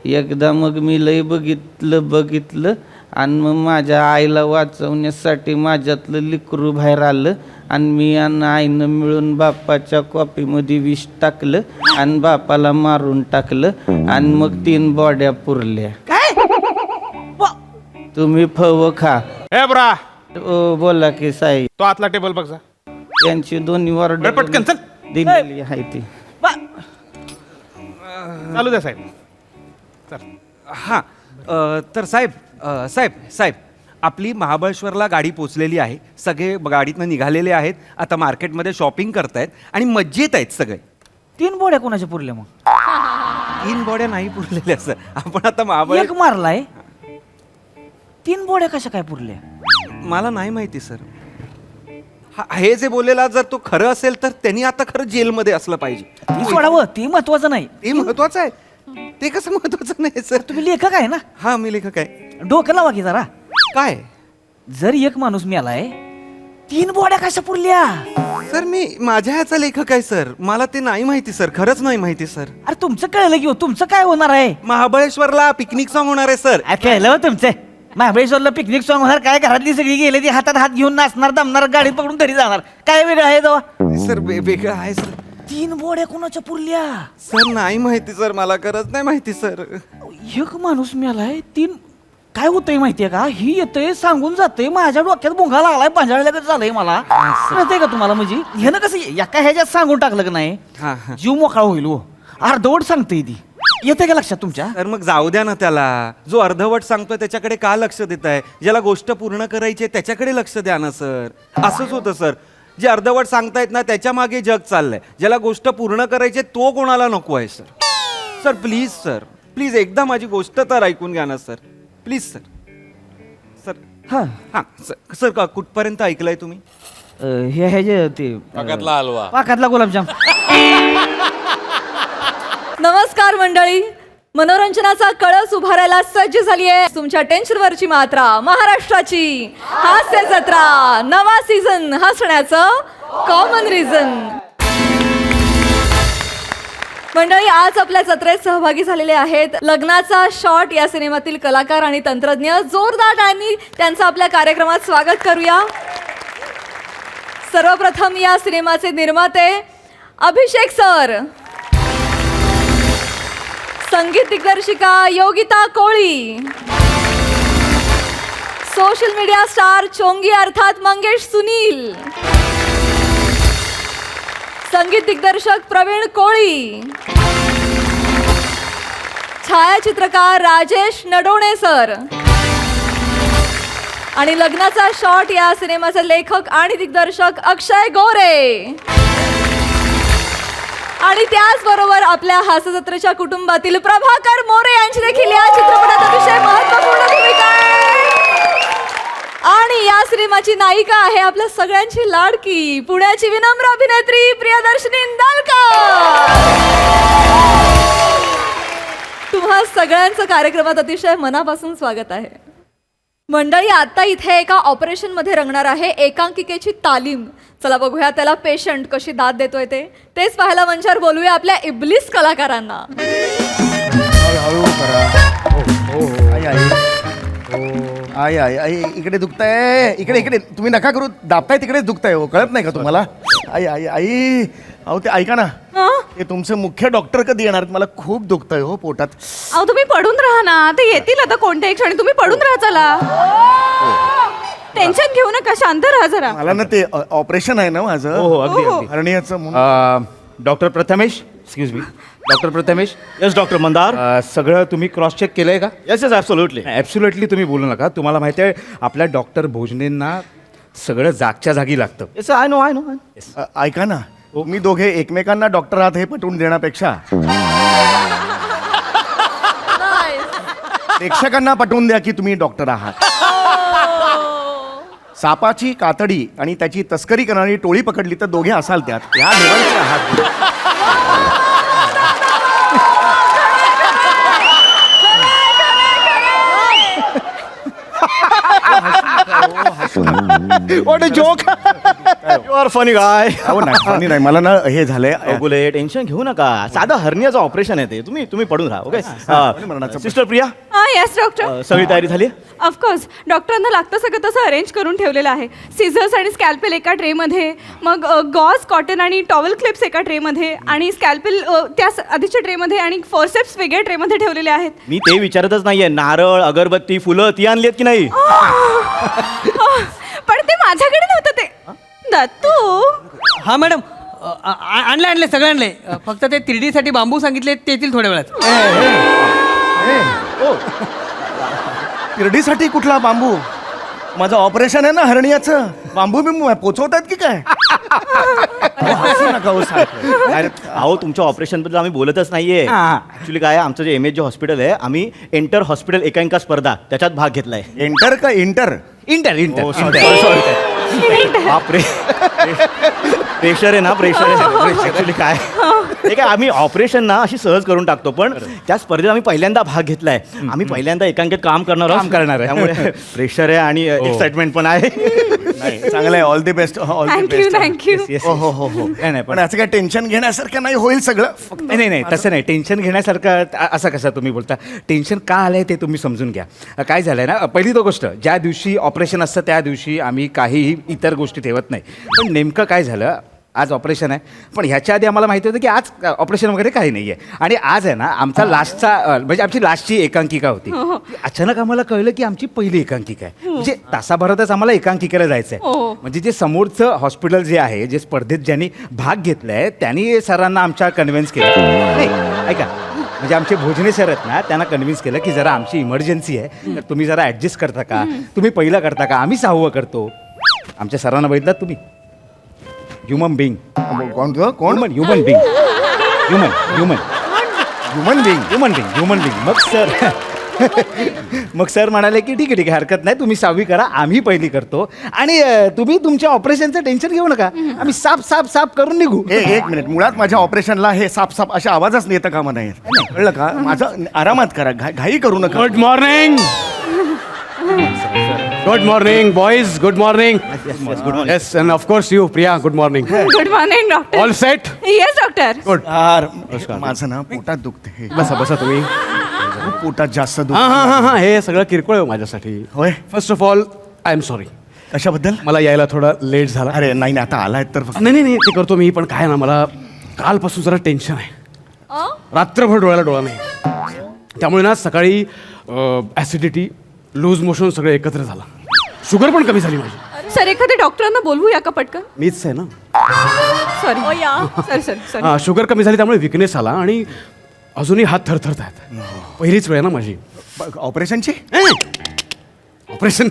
एकदा मग मी लय बघितलं आणि मग माझ्या आईला वाचवण्यासाठी माझ्यातलं लिकरू बाहेर आलं आणि मी आणि आईनं मिळून बापाच्या कॉपीमध्ये विष टाकलं आणि बापाला मारून टाकलं आणि मग 3 बॉड्या पुरल्या. तुम्ही फव खा. ए ब्रा, ओ बोला की साई. तो आतला टेबल बघ जा. त्यांची दोन्ही ऑर्डर पटकन चल. दिलेली आहे ती. चालू द्या साहेब. हां तर साहेब आपली महाबळेश्वरला गाडी पोचलेली आहे. सगळे गाडीतनं निघालेले आहेत. आता मार्केटमध्ये शॉपिंग करतायत आणि मज्जेत आहेत सगळे. 3 बॉड्या कोणाच्या पुरल्या मग? 3 बॉड्या नाही पुरलेल्या सर. आपण आता एक मारलाय 3 बॉड्या कशा काय पुरल्या? मला नाही माहिती सर. हे जे बोललेला जर तो खरं असेल तर त्यांनी आता खरं जेलमध्ये असलं पाहिजे. ती सोडावं, ती महत्वाचं नाही. ते महत्वाचं आहे. ते कसं महत्वाचं नाही सर? तुम्ही लेखक आहे ना? हा मी लेखक आहे. डोकं लावा की जरा. काय जर एक माणूस मेलाय 3 बॉड्या कशा पुरल्या? सर मी माझ्या ह्याचा लेखक आहे सर. मला ते नाही माहिती सर. खरंच नाही माहिती सर. अरे तुमचं कळलं की हो, तुमचं काय होणार आहे? महाबळेश्वरला पिकनिक सॉंग होणार आहे सर. कळलं हो तुमचं. महाबळेश्वरला पिकनिक सॉंग होणार काय? घरातली सगळी गेले ती हातात हात घेऊन नाचणार, दमणार, गाडी पकडून घरी जाणार. काय वेगळं आहे तेव्हा? सर वेगळं आहे सर. 3 बॉड्या कोणाच्या पुरल्या? सर नाही माहिती सर. मला खरंच नाही माहिती सर. एक माणूस मेलाय 3. काय होतंय माहितीये का? ही येतंय सांगून जातंय, माझ्या डोक्यात भोंगा लागलाय, पांजाळल्या झालंय मला. कळतंय का तुम्हाला? म्हणजे ह्यानं कसं एका ह्याच्यात सांगून टाकलं का नाही हा. जीव मोकळा होईल. हो अर्धवट सांगते ती. येते का लक्षात तुमच्या? तर मग जाऊ द्या ना त्याला. जो अर्धवट सांगतोय त्याच्याकडे का लक्ष देत आहे? ज्याला गोष्ट पूर्ण करायची आहे त्याच्याकडे लक्ष द्या ना सर. असंच होतं सर. जे अर्धवट सांगतायत ना त्याच्या मागे जग चाललंय. ज्याला गोष्ट पूर्ण करायची आहे तो कोणाला नको आहे sir. Sir please sir, please एकदा माझी गोष्ट तर ऐकून घ्या ना सर. Please sir. सर हा हां सर का कुठपर्यंत ऐकलंय तुम्ही? हे जे ते पाकातला हलवा. पाकातला गुलाबजाम. नमस्कार मंडळी, मनोरंजनाचा कळस उभारायला सज्ज झाली आहे तुमच्या टेन्शनवरची मात्रा, महाराष्ट्राची हास्य जत्रा, नवा सीझन हसण्याचं कॉमन रिझन. मंडळी आज आपल्या जत्रेत सहभागी झालेले आहेत लग्नाचा शॉट या सिनेमातील कलाकार आणि तंत्रज्ञ. जोरदार टाळ्यांनी त्यांचं आपल्या कार्यक्रमात स्वागत करूया. सर्वप्रथम या सिनेमाचे निर्माते अभिषेक सर, संगीत दिग्दर्शिका योगिता कोळी, सोशल मीडिया स्टार चोंगी अर्थात मंगेश सुनील, संगीत दिग्दर्शक प्रवीण कोळी, छायाचित्रकार राजेश नडोणे सर आणि लग्नाचा शॉट या सिनेमाचे लेखक आणि दिग्दर्शक अक्षय गोरे. आणि त्याचबरोबर आपल्या हास्यजत्रेच्या कुटुंबातील प्रभाकर मोरे यांची देखील या चित्रपटात अतिशय महत्त्वपूर्ण भूमिका आहे. आणि या सिनेमाची नायिका आहे आपल्या सगळ्यांची लाडकी पुण्याची विनम्र अभिनेत्री प्रियदर्शनी इंदालकर. तुम्हा सगळ्यांचं कार्यक्रमात अतिशय मनापासून स्वागत आहे. मंडळी आता इथे एका ऑपरेशन मध्ये रंगणार आहे एकांकिकेची तालीम. चला बघूया त्याला पेशंट कशी दाद देतोय तेच पाहायला मंचावर बोलूया आपल्या इब्लिस कलाकारांना. आई आई आई इकडे दुखताय, इकडे इकडे तुम्ही नका करू. दाबताय तिकडेच दुखताय. हो कळत नाही का तुम्हाला? आई आई आई अहो ते ऐका ना, हे तुमचे मुख्य डॉक्टर कधी येणार? मला खूप दुखतंय हो पोटात. अहो तुम्ही पडून राहा ना, ते येतील आता कोणत्याही क्षणी. तुम्ही पडून राहा. चला टेन्शन घेऊ नका, शांत राहा जरा. मला ना ते ऑपरेशन आहे ना माझं. हो अगदी अगदी. हरणीयाचं म्हणून. Doctor Prathamesh, excuse me. Doctor Prathamesh. Yes doctor Mandar. सगळं तुम्ही क्रॉस चेक केलंय का? Yes yes absolutely. ॲब्सोल्युटली तुम्ही बोलू नका. तुम्हाला माहिती आहे आपल्या डॉक्टर भोजनेंना सगळं जागच्या जागी लागतं. Yes I know I know. ऐका ना, मी दोघे एकमेकांना डॉक्टर आहात हे पटवून देण्यापेक्षा प्रेक्षकांना पटवून द्या की तुम्ही डॉक्टर आहात. सापाची कातडी आणि त्याची तस्करी करणारी टोळी पकडली तर दोघे असाल त्यात. या लेवलचे आहात. What a joke. You are are funny guy. अहो नाही नाही, मला ना हे झालंय गुले टेन्शन घेऊ नका. साधं हर्नियाचं ऑपरेशन आहे ते. तुम्ही पडून राहा. Okay sister Priya, yes doctor. सगळी तयारी झाली? ऑफकोर्स डॉक्टरांना लागतं सगळं तसं अरेंज करून ठेवलेलं आहे. सीझर्स आणि स्कॅल्पेल एका ट्रेमध्ये, मग गॉज, कॉटन आणि टॉवेल क्लिप्स एका ट्रेमध्ये, आणि स्कॅल्पेल त्या आधीच्या ट्रेमध्ये, आणि फोर्सेप्स वेगळ्या ट्रेमध्ये ठेवलेले आहेत. मी ते विचारतच नाहीये. नारळ, अगरबत्ती, फुलं ती आणली आहेत की नाही? पण ते माझ्याकडे नव्हतं ते. दत्तू. हा मॅडम, आणले सगळे आणले. फक्त ते 3D साठी बांबू सांगितले, ते येतील थोड्या वेळात. तिरडीसाठी कुठला बांबू? माझं ऑपरेशन आहे ना हरणियाचं. बांबू बिंबू पोचवतात की काय? हसू नका हो सारखं. अरे अहो, तुमच्या ऑपरेशन बद्दल आम्ही बोलतच नाहीये. ऍक्च्युली काय आहे, आमचं जे MH हॉस्पिटल आहे, आम्ही एंटर हॉस्पिटल एकांकिका स्पर्धा त्याच्यात भाग घेतलाय. एंटर का इंटर? Inter Oh, sorry. बापरे, प्रेशर आहे ना, प्रेशर आहे. ऍक्च्युली काय हे काय, आम्ही ऑपरेशन ना अशी सहज करून टाकतो, पण त्या स्पर्धेत आम्ही पहिल्यांदा भाग घेतलाय. आम्ही पहिल्यांदा एकांकित काम करणार आहे, त्यामुळे प्रेशर आहे आणि एक्साइटमेंट पण आहे. नाही, चांगलं आहे. All the best. All the thank you best. Thank you. हो. नाही पण असं काय टेन्शन घेण्यासारखं नाही, होईल सगळं. फक्त नाही तसं नाही. टेन्शन घेण्यासारखं असं कसं तुम्ही बोलता. टेन्शन का आलंय ते तुम्ही समजून घ्या. काय झालंय ना, पहिली तो गोष्ट, ज्या दिवशी ऑपरेशन असतं त्या दिवशी आम्ही काहीही इतर गोष्टी ठेवत नाही. पण नेमकं काय झालं, आज ऑपरेशन आहे, पण ह्याच्या आधी आम्हाला माहिती होतं की आज ऑपरेशन वगैरे काही नाही आहे. आणि आज आहे ना आमचा लास्टचा म्हणजे आमची लास्टची एकांकिका होती. अचानक आम्हाला कळलं की आमची पहिली एकांकिका आहे. म्हणजे तासाभरातच आम्हाला एकांकिकेला जायचं आहे. म्हणजे जे समोरचं हॉस्पिटल जे आहे, जे स्पर्धेत ज्यांनी भाग घेतलाय, त्यांनी सरांना आमच्या कन्व्हिन्स केलं. नाही ऐका, म्हणजे आमचे भोजने सर आहेत ना, त्यांना कन्व्हिन्स केलं की जरा आमची इमर्जन्सी आहे, तर तुम्ही जरा ॲडजस्ट करता का, तुम्ही पहिलं करता का, आम्ही 6वं करतो. आमच्या सरांना बघितलं तुम्ही ह्युमन बिंग, कोण? Human being, human being. मग सर म्हणाले की ठीक आहे हरकत नाही, तुम्ही 6वी करा, आम्ही पहिली करतो, आणि तुम्ही तुमच्या ऑपरेशनचं टेन्शन घेऊ नका, आम्ही साफ करून निघू. एक मिनिट. मुळात माझ्या ऑपरेशनला हे साफ अशा आवाजच येतं कामा नाही. कळलं का? माझं आरामात करा, घाई करू नका. Good morning. Good morning boys. Good morning. Yes, and of course you Priya. Good morning. Good morning doctor. All set? Yes doctor. Good. यार, माझं ना पोटात दुखते. बसा तुम्ही. पोटात जास्त दुख. हा, हे सगळं किरकोळ आहे माझ्यासाठी. होय? First of all I am sorry. कशाबद्दल? मला यायला थोडा लेट झाला. अरे नाही, आता आलाय तर फक्त. नाही ते करतो मी, पण काय ना, मला कालपासून जरा टेन्शन आहे. रात्रभर डोळ्याला डोळा नाही, त्यामुळे ना सकाळी ॲसिडिटी, लूज मोशन सगळं एकत्र झालं. शुगर पण कमी झाली माझी. सर, एखाद्या डॉक्टरांना बोलवूया का पटकन? मीच आहे ना. Sorry sir. शुगर कमी झाली, त्यामुळे विकनेस आला, आणि अजूनही हात थरथरत आहेत. पहिलीच वेळ ना माझी ऑपरेशनची. ऑपरेशन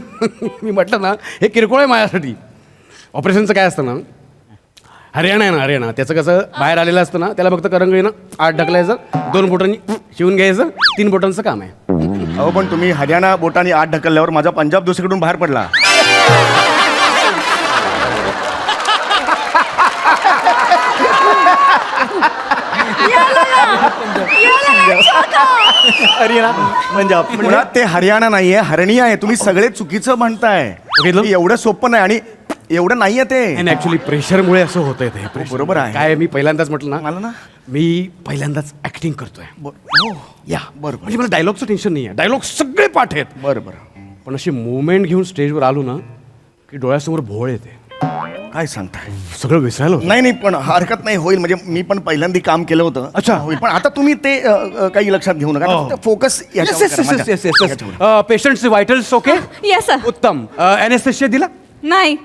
मी म्हटलं ना, हे किरकोळ आहे माझ्यासाठी. ऑपरेशनचं काय असतं ना, हरियाणा आहे ना, हरियाणा, त्याचं कसं बाहेर आलेलं असतं ना, त्याला फक्त करंगळीनं आत ढकलायचं, 2 बोटांनी शिवून घ्यायचं, 3 बोटांचं काम आहे. अहो, पण तुम्ही हरियाणा बोटाने आत ढकलल्यावर माझा पंजाब दुसरीकडून बाहेर पडला. हरियाणा, पंजाब. मुळात ते हरियाणा नाहीये, हरणिया आहे. तुम्ही सगळे चुकीचं म्हणताय. बघितलं? एवढं सोपं नाही, आणि एवढं नाहीये ते. आणि ॲक्च्युली प्रेशरमुळे असं होतंय ते. pressure. बरोबर आहे. काय मी पहिल्यांदाच म्हटलं मला ना मी पहिल्यांदाच ऍक्टिंग करतोय. या बरं म्हणजे मला डायलॉगचं टेन्शन नाही आहे. डायलॉग सगळे पाठ आहेत, बरं. पण अशी मुवमेंट घेऊन स्टेजवर आलो ना की डोळ्यासमोर भोळ येते. काय सांगताय? सगळं विसरायला होतं. नाही, पण हरकत नाही, होईल. म्हणजे मी पण पहिल्यांदा काम केलं होतं. अच्छा. होईल. पण आता तुम्ही ते काही लक्षात घेऊ नका. फोकस पेशंटचे व्हायटल्स ओके? Yes sir. उत्तम. एनेस्थेशिया दिला? नाही.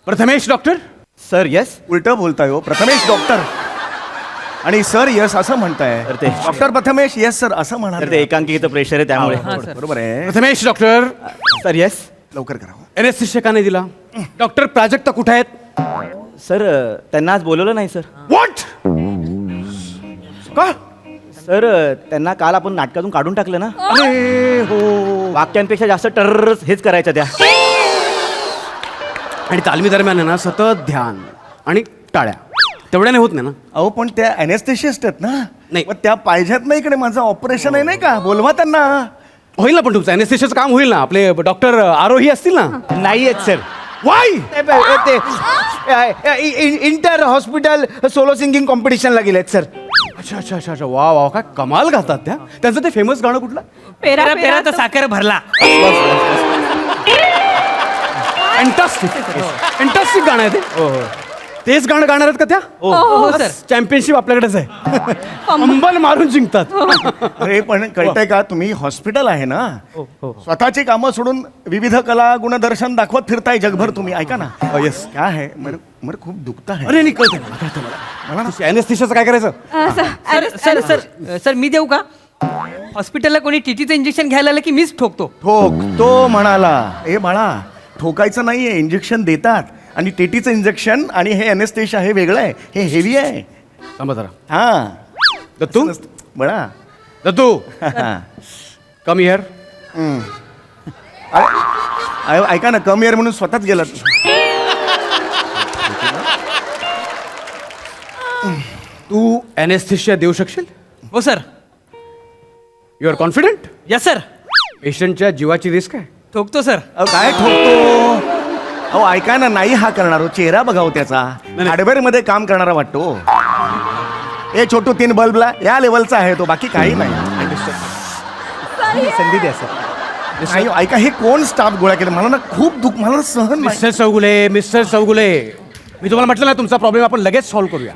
प्रथमेश डॉक्टर? Sir yes. उलट बोलताय हो. प्रथमेश डॉक्टर आणि सर यस असं म्हणताय. तर ते- डॉक्टर प्रथमेश यस सर असं तर म्हणाल. ते एकांकिकेचं प्रेशर आहे त्यामुळे. बरोबर आहे. प्रथमेश डॉक्टर. Sir yes. लवकर करा. एनेस्थेशिया का नाही दिला? डॉक्टर प्राजक्ता कुठे आहेत? सर त्यांना आज बोलवलं नाही सर. व्हॉट? का? सर त्यांना काल आपण नाटकातून काढून टाकलं ना. अरे हो. वाक्यांपेक्षा जास्त टर्र हेच करायचं त्या. आणि तालमी दरम्यान आहे ना सतत ध्यान आणि टाळ्या, तेवढ्याने होत नाही ना. अहो, पण त्या अनेस्थेशिस्ट आहेत ना. नाही. मग त्या पाहिजेत ना इकडे. माझं ऑपरेशन आहे, नाही का? बोलवा त्यांना. होईल ना, पण तुमचं एनेस्थेशियाचं काम होईल ना. आपले डॉक्टर आरोही असतील ना. नाही आहेत सर. वाय ते इंटर हॉस्पिटल सोलो सिंगिंग कॉम्पिटिशनला गेलेत सर. अच्छा अच्छा अच्छा अच्छा वा वा काय कमाल गातात त्या. त्यांचं ते फेमस गाणं कुठलं? पेरा पेरा पेरा तर साखर भरला. इंटरेस्टिंग गाणं आहे ते. तेच गाणं गाणार आहेत का त्या? हो सर. चॅम्पियनशिप आपल्याकडेच आहे. अंबल मारून जिंकतात. अरे पण कळतंय का, तुम्ही हॉस्पिटल आहे ना, स्वतःची कामं सोडून विविध कला गुणदर्शन दाखवत फिरताय जगभर तुम्ही. ऐका ना. येस. काय आहे मला खूप दुखत आहे. अरे निकळते मला अॅनेस्थेशियाचं काय करायचं? सर सर सर मी देऊ का? हॉस्पिटलला कोणी टीटीचं इंजेक्शन घ्यायला आलं की मीच ठोकतो. तो म्हणाला, ए बाळा ठोकायचं नाहीये, इंजेक्शन देतात. आणि टीटीचं इंजेक्शन आणि हे अनेस्थेशिया हे वेगळं आहे, हे हेवी आहे. थांबा जरा. हा दत्तू बळा दत्तू कम हिअर. ऐका ना, कम इयर म्हणून स्वतःच गेलात. तू अॅनेस्थेशिया देऊ शकशील? हो sir. You are confident? Yes sir. पेशंटच्या जीवाची रिस्क आहे. ठोकतो सर. काय ठोकतो? अहो ऐका ना, नाही हा करणार हो, चेहरा बघाव त्याचा. हार्डवेअर मध्ये काम करणारा वाटतो. ए छोटू 3 बल्बला या लेवलचा आहे तो, बाकी काही नाही. संधी द्या सर. नाही ऐका, हे कोण स्टाफ गोळा केलं? मला ना खूप दुःख, मला सहन नाही. मिस्टर चौगुले मी तुम्हाला म्हटलं ना, तुमचा प्रॉब्लेम आपण लगेच सॉल्व्ह करूया.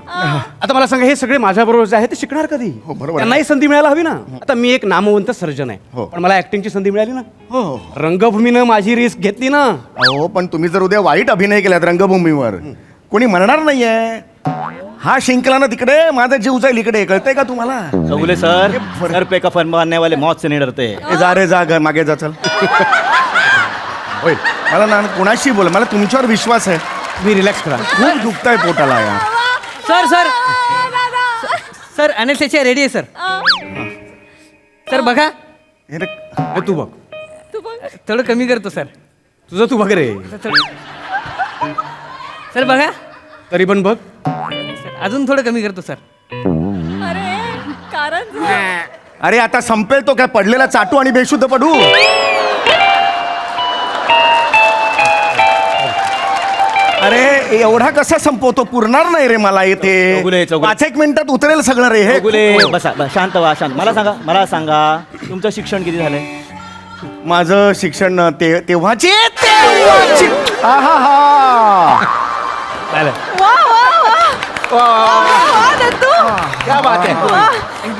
आता मला सांगा, हे सगळे माझ्याबरोबर जे आहे ते शिकणार कधी? हो, बरोबर. त्यांनाही संधी मिळायला हवी ना. आता मी एक नामवंत सर्जन आहे, हो. पण मला ऍक्टिंगची संधी मिळाली ना. हो. रंगभूमीनं माझी रिस्क घेतली ना. अहो पण तुम्ही जर उद्या वाईट अभिनय केलात रंगभूमीवर, कोणी म्हणणार नाहीये. हा शिंकला ना तिकडे, माझा जीव जाईल इकडे. कळतंय का तुम्हाला? चौगुले सर, सर पे का फर्मा आने वाले मौत से नहीं डरते. ए, जा रे जा, घर मागे जा, चल. होईल. मला ना कुणाशी बोल, मला तुमच्यावर विश्वास आहे. मी रिलॅक्स करा. खूप दुखताय पोटाला यार. Sir sir sir anaesthesia ready आहे सर. सर बघा. हे रे, हे तू बघ, थोडं कमी करतो सर. तुझं तू बघ रे. सर बघा. तरी पण बघ. सर अजून थोडं कमी करतो सर. अरे कारण अरे आता संपेल तो काय, पडलेला चाटू आणि बेशुद्ध पडू. अरे एवढा कसा संपवतो? पुरणार नाही रे मला इथे. चौगुले. 5-1 मिनिटात उतरेल सगळं रे हे. चौगुले बसा, शांत व्हा, शांत. मला सांगा तुमचं शिक्षण किती झालंय? माझं शिक्षण तेव्हाची. क्या बात आहे.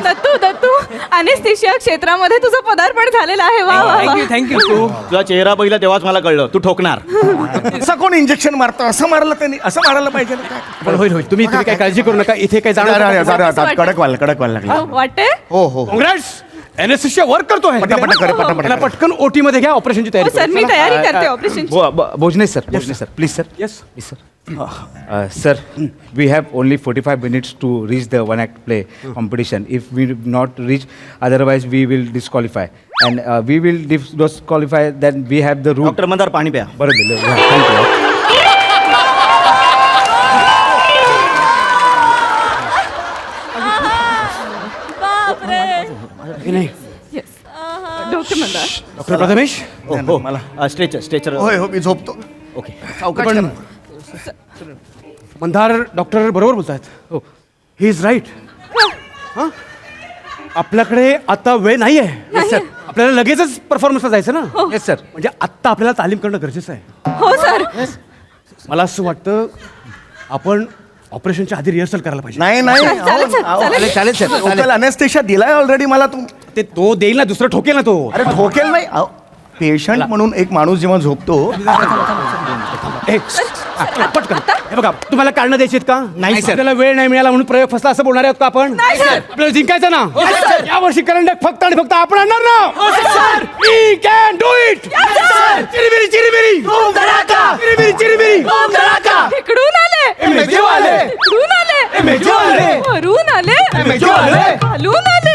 दत्तू अनेस्थेशिया क्षेत्रामध्ये तुझं पदार्पण झालेलं आहे. वा वा वा. Thank you thank you. तुझा चेहरा बघितला तेव्हाच मला कळलं तू ठोकणार. असं कोण इंजेक्शन मारतं? असं मारलं त्यांनी, असं मारायला पाहिजे ना काय? पण होईल तुम्ही काय काळजी करू नका. इथे काय जाणार. कडक व्हायला लागला. वाटते हो. काँग्रेट्स. एनेस्थेशिया वर्क करतोय. पटापट. पटकन ओटी मध्ये घ्या, ऑपरेशनची तयारी सर मी तयारी करते operation. Bhojane sir, please sir. Yes. Sir, we have only 45 minutes to reach the one act play competition. If we do not reach, otherwise we will disqualify. And we will disqualify, then we have the route. Doctor Mandar पाणी प्या. बरं दिलं. Thank you. बापरे. नाही. Doctor Mandar. Doctor Prathamesh. हो stretcher. होय हो, मी झोपतो. ओके. सावकाश पण मंदार डॉक्टर बरोबर बोलतायत. हो, ही इज राईट. आपल्याकडे आता वेळ नाही आहे. आपल्याला लगेचच परफॉर्मन्सला जायचं ना. Yes sir. म्हणजे आत्ता आपल्याला तालीम करणं गरजेचं आहे. हो सर. मला असं वाटतं आपण ऑपरेशनच्या आधी रिहर्सल करायला पाहिजे. नाही चालेल सर. लोकल अनेस्थेशिया दिलाय ऑलरेडी मला. ते तो देईल ना, दुसरं ठोकेल ना तो. अरे ठोकेल नाही. पेशंट म्हणून एक माणूस जेव्हा झोपतो. ए, पटकन. हे बघा, तुम्हाला कारणं द्यायची आहेत का? नाही सर. आपल्याला वेळ नाही मिळाला म्हणून प्रयोग फसला असं बोलणार आहोत का आपण? आपल्याला जिंकायचं ना. या वर्षी करंडक फक्त आणि फक्त आपण आणणार ना. We can do it. चिरीबिरी चिरीबिरी चिरीबिरी चिरीबिरी. इकडून आले. इकडून आले. वरून आले. खालून आले.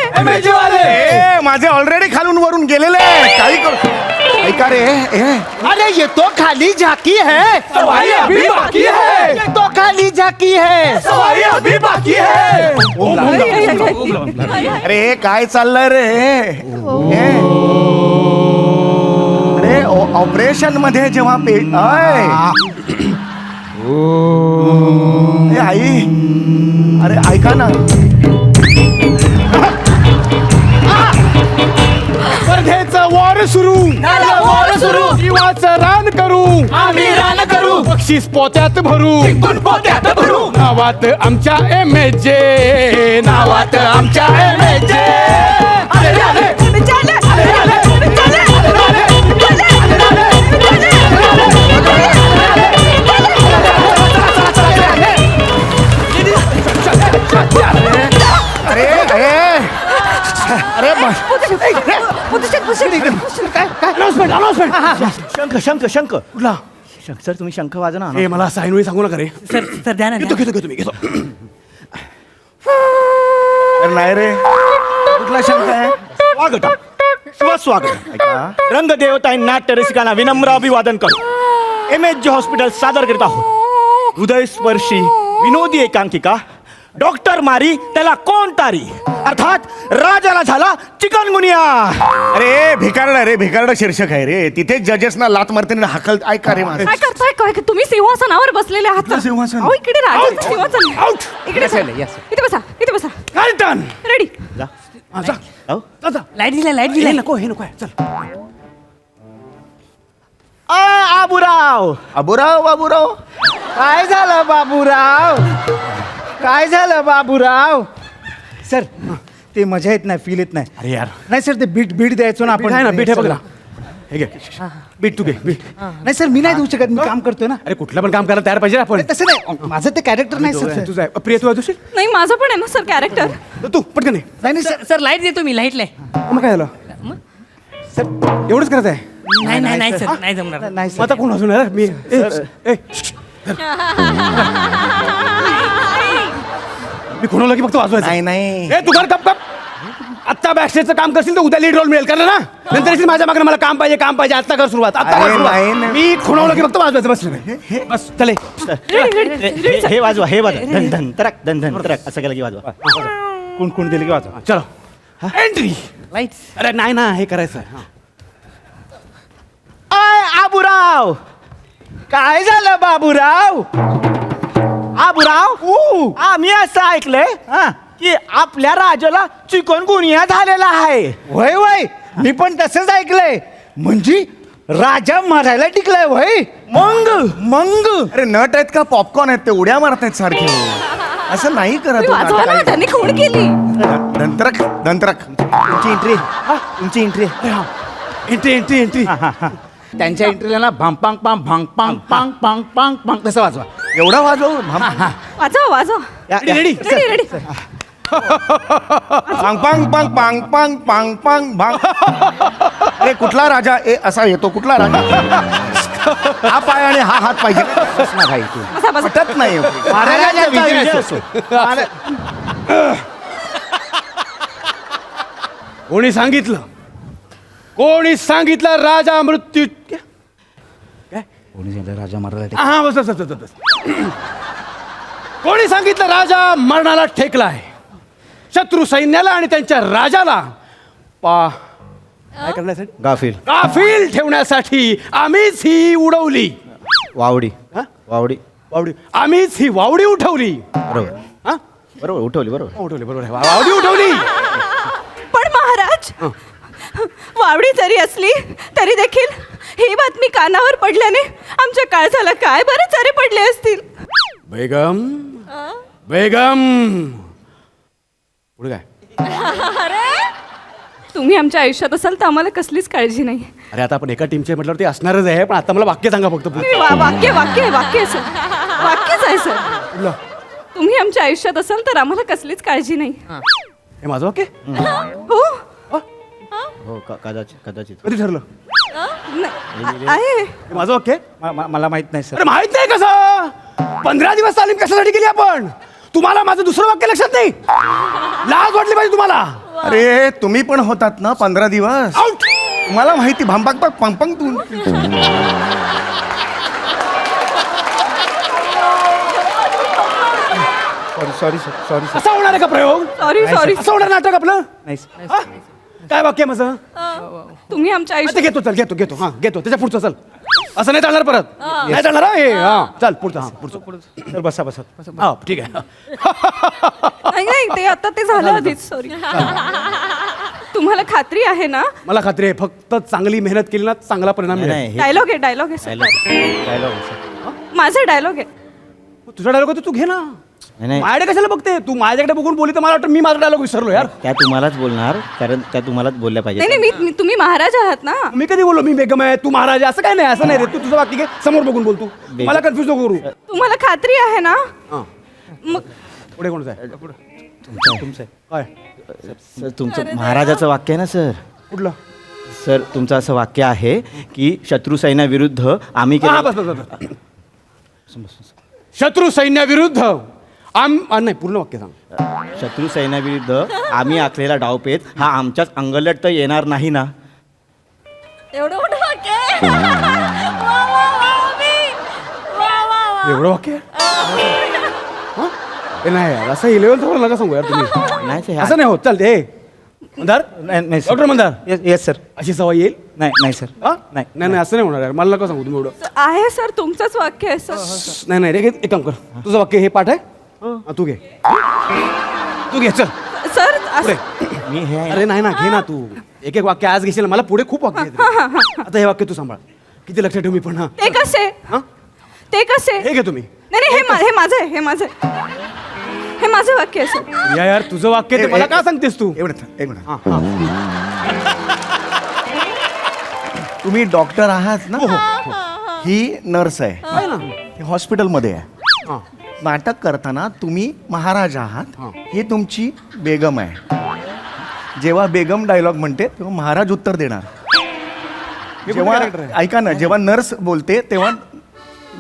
ए, माझे ऑलरेडी खालून वरून गेलेले आहे. काही करू. ऐका रे. अरे ये तो खाली झाकी है, सवारी अभी बाकी है. ये तो खाली झाकी है, सवारी अभी बाकी है. अरे काय चाललंय रे? अरे अरे ऑपरेशन मध्ये जेव्हा आई, अरे ऐका ना. स्पर्धेचं वॉर सुरू जीवाचं रान करू आम्ही रान करू बक्षीस पोत्यात भरू पोत्यात भरू नावात आमच्या MJ नावात आमच्या MJ अरे अरे शंख शंख शंख कुठला शंख सर तुम्ही शंख वाजा ना ए मला साईनवेळी सांगू नका रे सर सर द्या ना घेतो घेतो घेतो मी घेतो अरे नाही रे, कुठला शंख आहे? स्वागत स्वागत रंगदेवता नाट्य रसिकांना विनम्र अभिवादन करू MJ हॉस्पिटल सादर करीत आहोत हृदयस्पर्शी विनोदी एकांकिका डॉक्टर मारी त्याला कोण तारी अर्थात राजाला झाला चिकनगुनिया. अरे भिकारडा शीर्षक आहे रे. तिथे जजेसना लात मारताना हाकल ऐका रे माझं. काय करताय काय तुम्ही सिंहासनावर बसलेले आहात कुठलं सिंहासन? अहो, इकडे राजाचं सिंहासन इकडे बसा. इथे बसा कार्टन रेडी. लाईट दिलाय लाईट दिलाय नको हे नको आहे. चल आबुराव बाबूराव काय झालं बाबूराव काय झालं बाबूराव सर ते मजा येत नाही फील येत नाही. अरे यार नाही सर ते बीट द्यायचो ना आपण आहे ना बीट आहे बघला हे घे बीट तू घे बीट नाही सर मी नाही देऊ शकत मी काम करतोय ना. अरे कुठलं पण काम करायला तयार पाहिजे आपण तसं नाही माझं ते कॅरेक्टर नाही सर. तुझं आहे प्रिय तू तुझी नाही माझं पण आहे ना सर कॅरेक्टर. तू पटकन ये. नाही सर सर लाईट देतो मी लाईट मग काय झालं सर एवढंच करत आहे नाही नाही नाही सर नाही जमणार नाही मग आता कोण अजून आहे? मी मी कोणाला की फक्त वाजवायचं नाही ए तू कर कप आत्ता बॅकस्टेजचं काम करशील तर उद्या लीड रोल मिळेल करणार ना नंतर येशील माझ्या मागणं मला काम पाहिजे आत्ता कर सुरुवात आत्ता कर अरे सुरुवात. नाही ना. मी खुणवलं की फक्त वाजवायचं बस चले हे वाजवा हे वाजवा धन धन तरक धन धन तरक असं केलं की वाजवा कोण दिलं की वाजवा. चलो एंट्री लाईट अरे नाही ना हे करायचं आहे. आबुराव काय झालं बाबूराव आबुराव आम्ही असं ऐकलंय की आपल्या राजाला चिकनगुनिया झालेला आहे. वय वय मी पण तसंच ऐकलंय. म्हणजे राजा मरायला टिकलाय वय मंग अरे नट आहेत का पॉपकॉर्न आहेत ते उड्या मारतायत सारखे. असं नाही करत हो, वाजवा ना, नाटक. त्यांनी खूण केली. दंतरक तुमची एंट्री एंट्री त्यांच्या एंट्रीला ना भांग पांग पांग भांग पांग पांग पांग पांग पांग तसं वाजवा. एवढा वाजव वाजवा रेडी रेडी पांग पांग पांग पांग पांग पांग पांग भांग. अरे कुठला राजा असा येतो कुठला राजा हा पाय आणि हा हात पाहिजे ना भाई तू बसा बसा पटत नाही. महाराजांचा विजय असो. कोणी सांगितलं राजा मृत्यू कोणी सांगितलं राजा मरायला हा बस कोणी सांगितलं राजा मरणाला ठेकलाय शत्रू सैन्याला आणि त्यांच्या राजाला काय करण्यासाठी गाफील ठेवण्यासाठी आम्हीच ही उडवली वावडी हा? वावडी वावडी आम्हीच ही वावडी उठवली बरोबर हा बरोबर उठवली बरोबर उठवली बरोबर आहे. वावडी उठवली पण महाराज वावडी जरी असली तरी देखील ही बातमी कानावर पडल्याने आमच्या काळजाला काय बरं चरे पडले असतील. बेगम पुढे काय तुम्ही आमच्या आयुष्यात असाल तर आम्हाला कसलीच काळजी नाही. अरे आता आपण एका टीमचे म्हटल्यावर ते असणारच आहे पण आता मला वाक्य सांगा फक्त वाक्य सर वाक्यच आहे सर. तुम्ही आमच्या आयुष्यात असाल तर आम्हाला कसलीच काळजी नाही. हे माझं वाक्य हो हो कदाचित कधी ठरलं आहे. हे माझं वाक्य मला माहित नाही सर. अरे माहित नाही कसं 15 दिवस तालीम कशासाठी केली आपण तुम्हाला माझं दुसरं वाक्य लक्षात नाही लाज वाटली पाहिजे तुम्हाला. अरे तुम्ही पण होतात ना 15 दिवस आउट तुम्हाला माहिती भांबाक पंग पंग तू सॉरी असा होणार आहे का प्रयोग सॉरी असं होणार नाटक आपलं नाही हा? काय वाक्य आहे माझं तुम्ही आमच्या आता आयुष्यात घेतो चल घेतो हां घेतो त्याच्या पुढचं चल असं नाही चालणार परत नाही चालणार हा हे हां चल पुढचं हां पुढचं तर बसा बसा हा ठीक आहे नाही नाही ते आता ते झालं आधीच सॉरी तुम्हाला खात्री आहे ना मला खात्री आहे फक्त चांगली मेहनत केली ना चांगला परिणाम मिळेल डायलॉग आहे सर माझा डायलॉग आहे तुझा डायलॉग तू घे ना माझ्याकडे कशाला बघते तू माझ्याकडे बघून बोली तर मला वाटतं मी माझा डायलॉग विसरलो यार त्या तुम्हालाच बोलणार कारण त्या तुम्हालाच बोलल्या नाही पाहिजे नाही तुम्ही महाराज आहात ना मी कधी बोललो मी बेगम आहे तू महाराज आहे असं काय नाही असं नाही रे तू तुझं वाक्य घे समोर बघून बोल तू मला कन्फ्युज नको करू तुम्हाला खात्री आहे ना हां मग पुढे कोणचं आहे तुमचं काय सर तुमचं महाराजाचं वाक्य आहे ना सर कुठलं सर तुमचं असं वाक्य आहे की शत्रू सैन्याविरुद्ध आम्ही हां केलेलं- बस शत्रू सैन्याविरुद्ध नाही पूर्ण वाक्य सांग शत्रू सैन्याविरुद्ध आम्ही आखलेला डावपेच हा आमच्याच अंगलट तर येणार नाही ना एवढं मोठं वाक्य आहे. वा, वा, वा, मी. वा, वा, वा. एवढं वाक्य हां हे नाही यार असं 11th वर नका सांगू यार तुम्ही नाही सर असं नाही होत चालते हे मंदार नाही डॉक्टर मंदार येस सर अशी सवय येईल नाही नाही सर हा? नाही. नाही असं नाही होणार यार मला नका सांगू तुम्ही एवढं आहे सर तुमचंच वाक्य आहे सर नाही रे एक काम कर तुझं वाक्य हे पाठ आहे हा, तू घे तू घे चल सर पुढे मी हे आहे अरे नाही ना घे ना तू एक वाक्य आज घेशील ना, मला पुढे खूप वाक्य आहेत रे. आता हे वाक्य तू सांभाळ किती लक्षात ठेव मी पण हा ते कसे हा? ते कसे हे घे तुम्ही नाही नाही हे माझं आहे हे माझं वाक्य आहे सर या यार तुझं वाक्य ते मला का सांगतेस तू एक मिनिट हा, हा. तुम्ही डॉक्टर आहात ना ही नर्स आहे ही हॉस्पिटलमध्ये आहे हा. नाटक करताना तुम्ही महाराज आहात ही तुमची बेगम आहे जेव्हा बेगम डायलॉग म्हणते तेव्हा महाराज उत्तर देणार जेव्हा character आहे? ऐका ना जेव्हा नर्स बोलते तेव्हा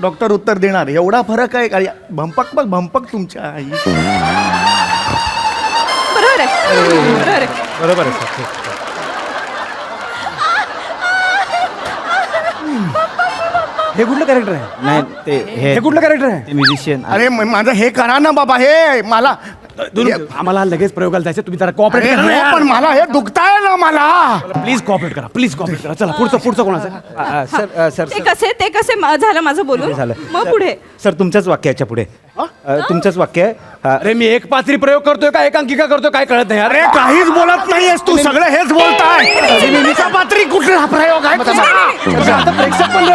डॉक्टर उत्तर देणार एवढा फरक आहे का भंपक तुमच्या आई बरोबर आहे बरोबर आहे सर हे कुठलं कॅरेक्टर आहे नाही ते हे कुठलं कॅरेक्टर आहे ते म्युझिशियन अरे माझं हे करा ना बाबा हे मला आम्हाला लगेच प्रयोगाला जायचं तुम्ही जरा अरे कॉपरेट हो, करा पण मला हे दुखताय ना मला प्लीज कॉपरेट करा चला पुढचं कोणाचं सर ते कसे झालं माझं बोलून झालं. मग पुढे सर तुमच्याच वाक्याच्या पुढे तुमचंच वाक्य आहे अरे मी एक पात्री प्रयोग करतोय का एकांकिका करतोय काय कळत नाही अरे काहीच बोलत नाहीयेस तू सगळं हेच बोलताय पात्री कुठला प्रयोग आहे तुझा? आता प्रेक्षक पण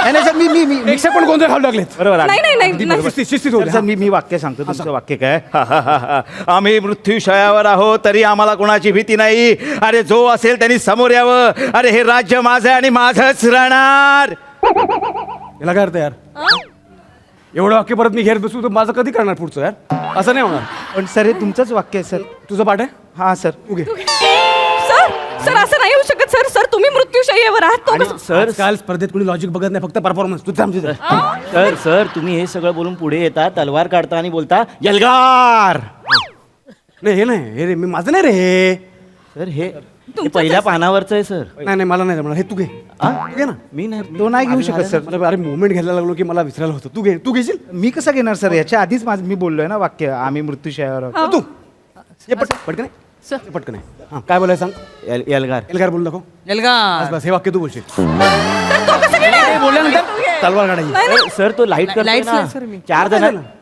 नाही सर मी प्रेक्षक पण गोंधळ घालू लागलेत बरोबर आहे. नाही शिस्तीत सर, होते, सर, मी वाक्य सांगतो तुमचं वाक्य काय आम्ही मृत्यूशयावर आहोत तरी आम्हाला कोणाची भीती नाही अरे जो असेल त्यांनी समोर यावं अरे हे राज्य माझं आहे आणि माझंच राहणार याला काय अर्थ आहे यार एवढं वाक्य परत मी घेत बसू तर माझं कधी करणार पुढचं यार असं नाही होणार पण सर हे तुमचंच वाक्य आहे सर तुझं पाठ आहे हां सर तू घे सर असं नाही होऊ शकत सर तुम्ही मृत्यूशय्येवर आहात तो कसं- सर काल स्पर्धेत कोणी लॉजिक बघत नाही फक्त परफॉर्मन्स तू थांब तिथे. सर तुम्ही हे सगळं बोलून पुढे येता तलवार काढता आणि बोलता यलगार नाही हे नाही हे रे मी माझं नाही रे हे सर हे पहिल्या पानावरचं आहे सर नाही मला नाही जमणार हे तू घे आ? तू घे ना मी नाही तो नाही घेऊ शकत सर मला अरे मुवमेंट घ्यायला लागलो की मला विसरायला होतं तू घेशील मी कसं घेणार सर याच्या आधीच मी बोललोय ना वाक्य आम्ही मृत्यूशयावर आहोत. तू ये पटकन आहे पटकन आहे हां काय बोलायचं सांग यलगार एल्गार बोल दाखव एल्गा बस हे वाक्य तू बोलशील तो कसं घेणार? बोलल्यानंतर तलवार काढायची नाही, सर तो लाईट करतोय Lights ना नाही, sir, मी.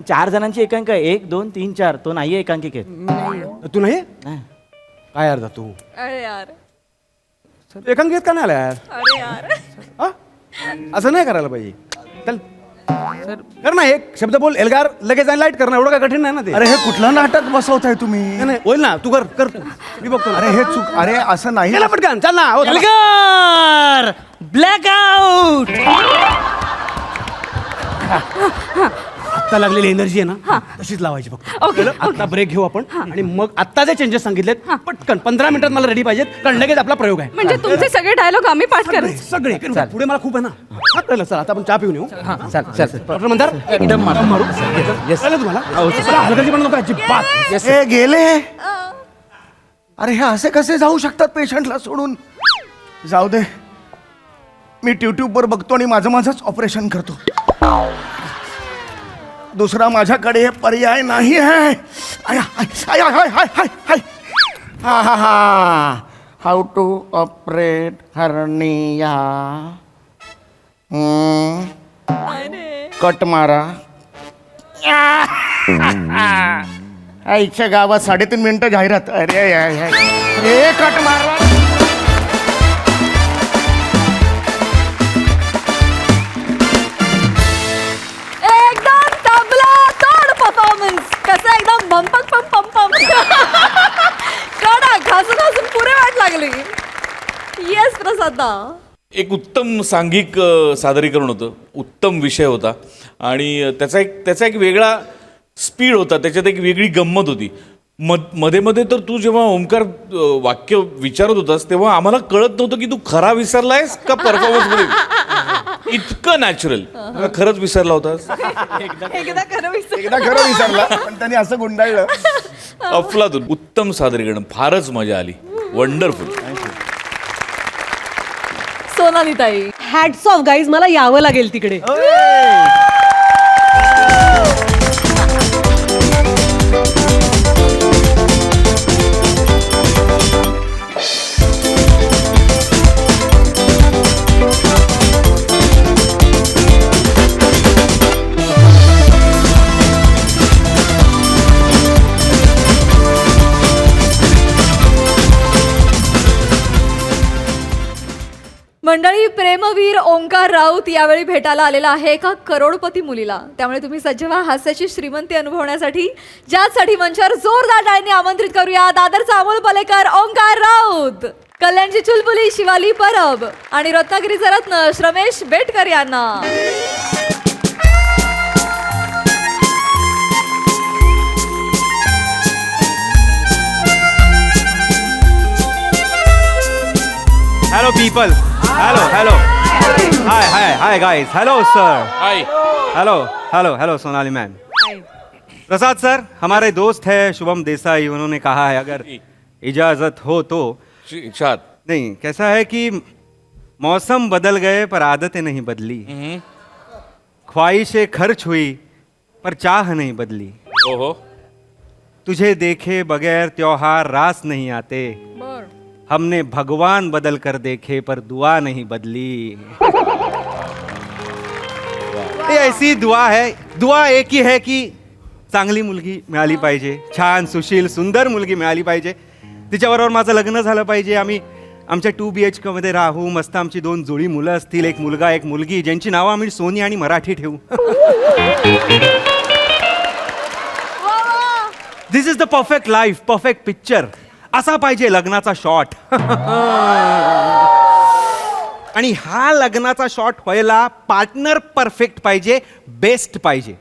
चार जणांची एकांक आहे 1 2 3 4 तो नाहीये एकांकिकेत तू नाही नाही. काय अर्धा तू अरे यार एकांकित का नाही आला यार अरे यार हा? असं नाही करायला पाहिजे चल कर ना एक शब्द बोल एल्गार लगेच लाईट कर ना एवढं काय कठीण नाही ना ते अरे हे कुठलं नाटक बसवताय तुम्ही नाही, नाही होईल ना तू कर तू मी बघतो अरे हे चूक अरे असं नाही गेला पटकन चल ना हो, चला. एल्गार ब्लॅकआउट आत्ता लागलेली एनर्जी आहे ना तशीच लावायची फक्त ओके, कळलं? आत्ता ब्रेक घेऊ आपण आणि मग आत्ता जे चेंजेस सांगितलेत पटकन 15 मिनिटात मला रेडी पाहिजेत कारण लगेच आपला प्रयोग आहे म्हणजे तुमचे सगळे डायलॉग आम्ही पाठ करायचे सगळे पुढे मला खूप आहे ना हा कळलं चल आता आपण चहा पिऊन येऊ चल डॉक्टर म्हणतात एकदम मारू कळलं तुम्हाला चला, हलगर्जीपणा नको अजिबात हे गेले अरे हे असे कसे जाऊ शकतात पेशंटला सोडून जाऊ दे मी यूट्यूबवर बघतो आणि माझंच ऑपरेशन करतो दुसरा माझ्याकडे पर्याय नाही आहे I, I, I, I, I, I, I. हा हा हा how to operate hernia. Cut मारा. आईच्या गावात 3.5 मिनिटं जाहिरात. अरे कट मारा. एकदम तबला तोड परफॉर्मन्स. कसं एकदम बंपक पम पम पम. कडक घासून पुरे वाट लागली. येस प्रसादा. एक उत्तम सांघिक सादरीकरण होतं, उत्तम विषय होता आणि त्याचा एक वेगळा स्पीड होता, त्याच्यात एक वेगळी गंमत होती. मध्ये मध्ये तर तू जेव्हा ओंकार वाक्य विचारत होतास तेव्हा आम्हाला कळत नव्हतं की तू खरा विसरलायस का परफॉर्मन्समध्ये. इतकं नॅचरल. खरंच विसरला होतास. एकदा खरं विसर. एकदा खरं विसरला पण त्यांनी असं गुंडाळलं. अफलातून उत्तम सादरीकरण, फारच मजा आली. वंडरफुल. सोनाली ताई. हॅट्स ऑफ गाईज, मला यावं लागेल तिकडे. मंडळी, प्रेमवीर ओंकार राऊत यावेळी भेटायला आलेला आहे एका करोडपती मुलीला. त्यामुळे तुम्ही सज्ज व्हा हास्याची श्रीमंती अनुभवण्यासाठी, ज्यासाठी मंचावर जोरदार टाळ्यांनी आमंत्रित करूया दादरचा अमोल पलेकर, ओंकार राऊत, कल्याणची चुलबुली शिवाली परब आणि रत्नागिरीचा रत्न श्रमेश बेटकर यांना. Hello people. Hello hi guys. Hello sir. Hi. Hello Sonali ma'am. Prasad sir हमारे दोस्त है शुभम देसाई. उन्होंने कहा है अगर इजाजत हो तो. नहीं, कैसा है कि मौसम बदल गए पर आदतें नहीं बदली, ख्वाहिशें खर्च हुई पर चाह नहीं बदली, ओहो. तुझे देखे बगैर त्योहार रास नहीं आते, हमने भगवान बदल कर देखे पर दुआ नहीं बदली. ये ऐसी दुआ है. दुआ एक ही है कि चांगली मुलगी मिळाली पाहिजे, छान सुशील सुंदर मुलगी मिळाली पाहिजे, तिच्याबरोबर माझं लग्न झालं पाहिजे, आम्ही आमच्या 2 BHK मध्ये राहू, मस्त आमची 2 जुळी मुलं असतील, एक मुलगा एक मुलगी, ज्यांची नावं आम्ही सोनी आणि मराठी ठेवू. This is the perfect life, perfect picture. असा पाहिजे लग्नाचा शॉट. आणि हा लग्नाचा शॉट व्हायला पार्टनर परफेक्ट पाहिजे, बेस्ट पाहिजे.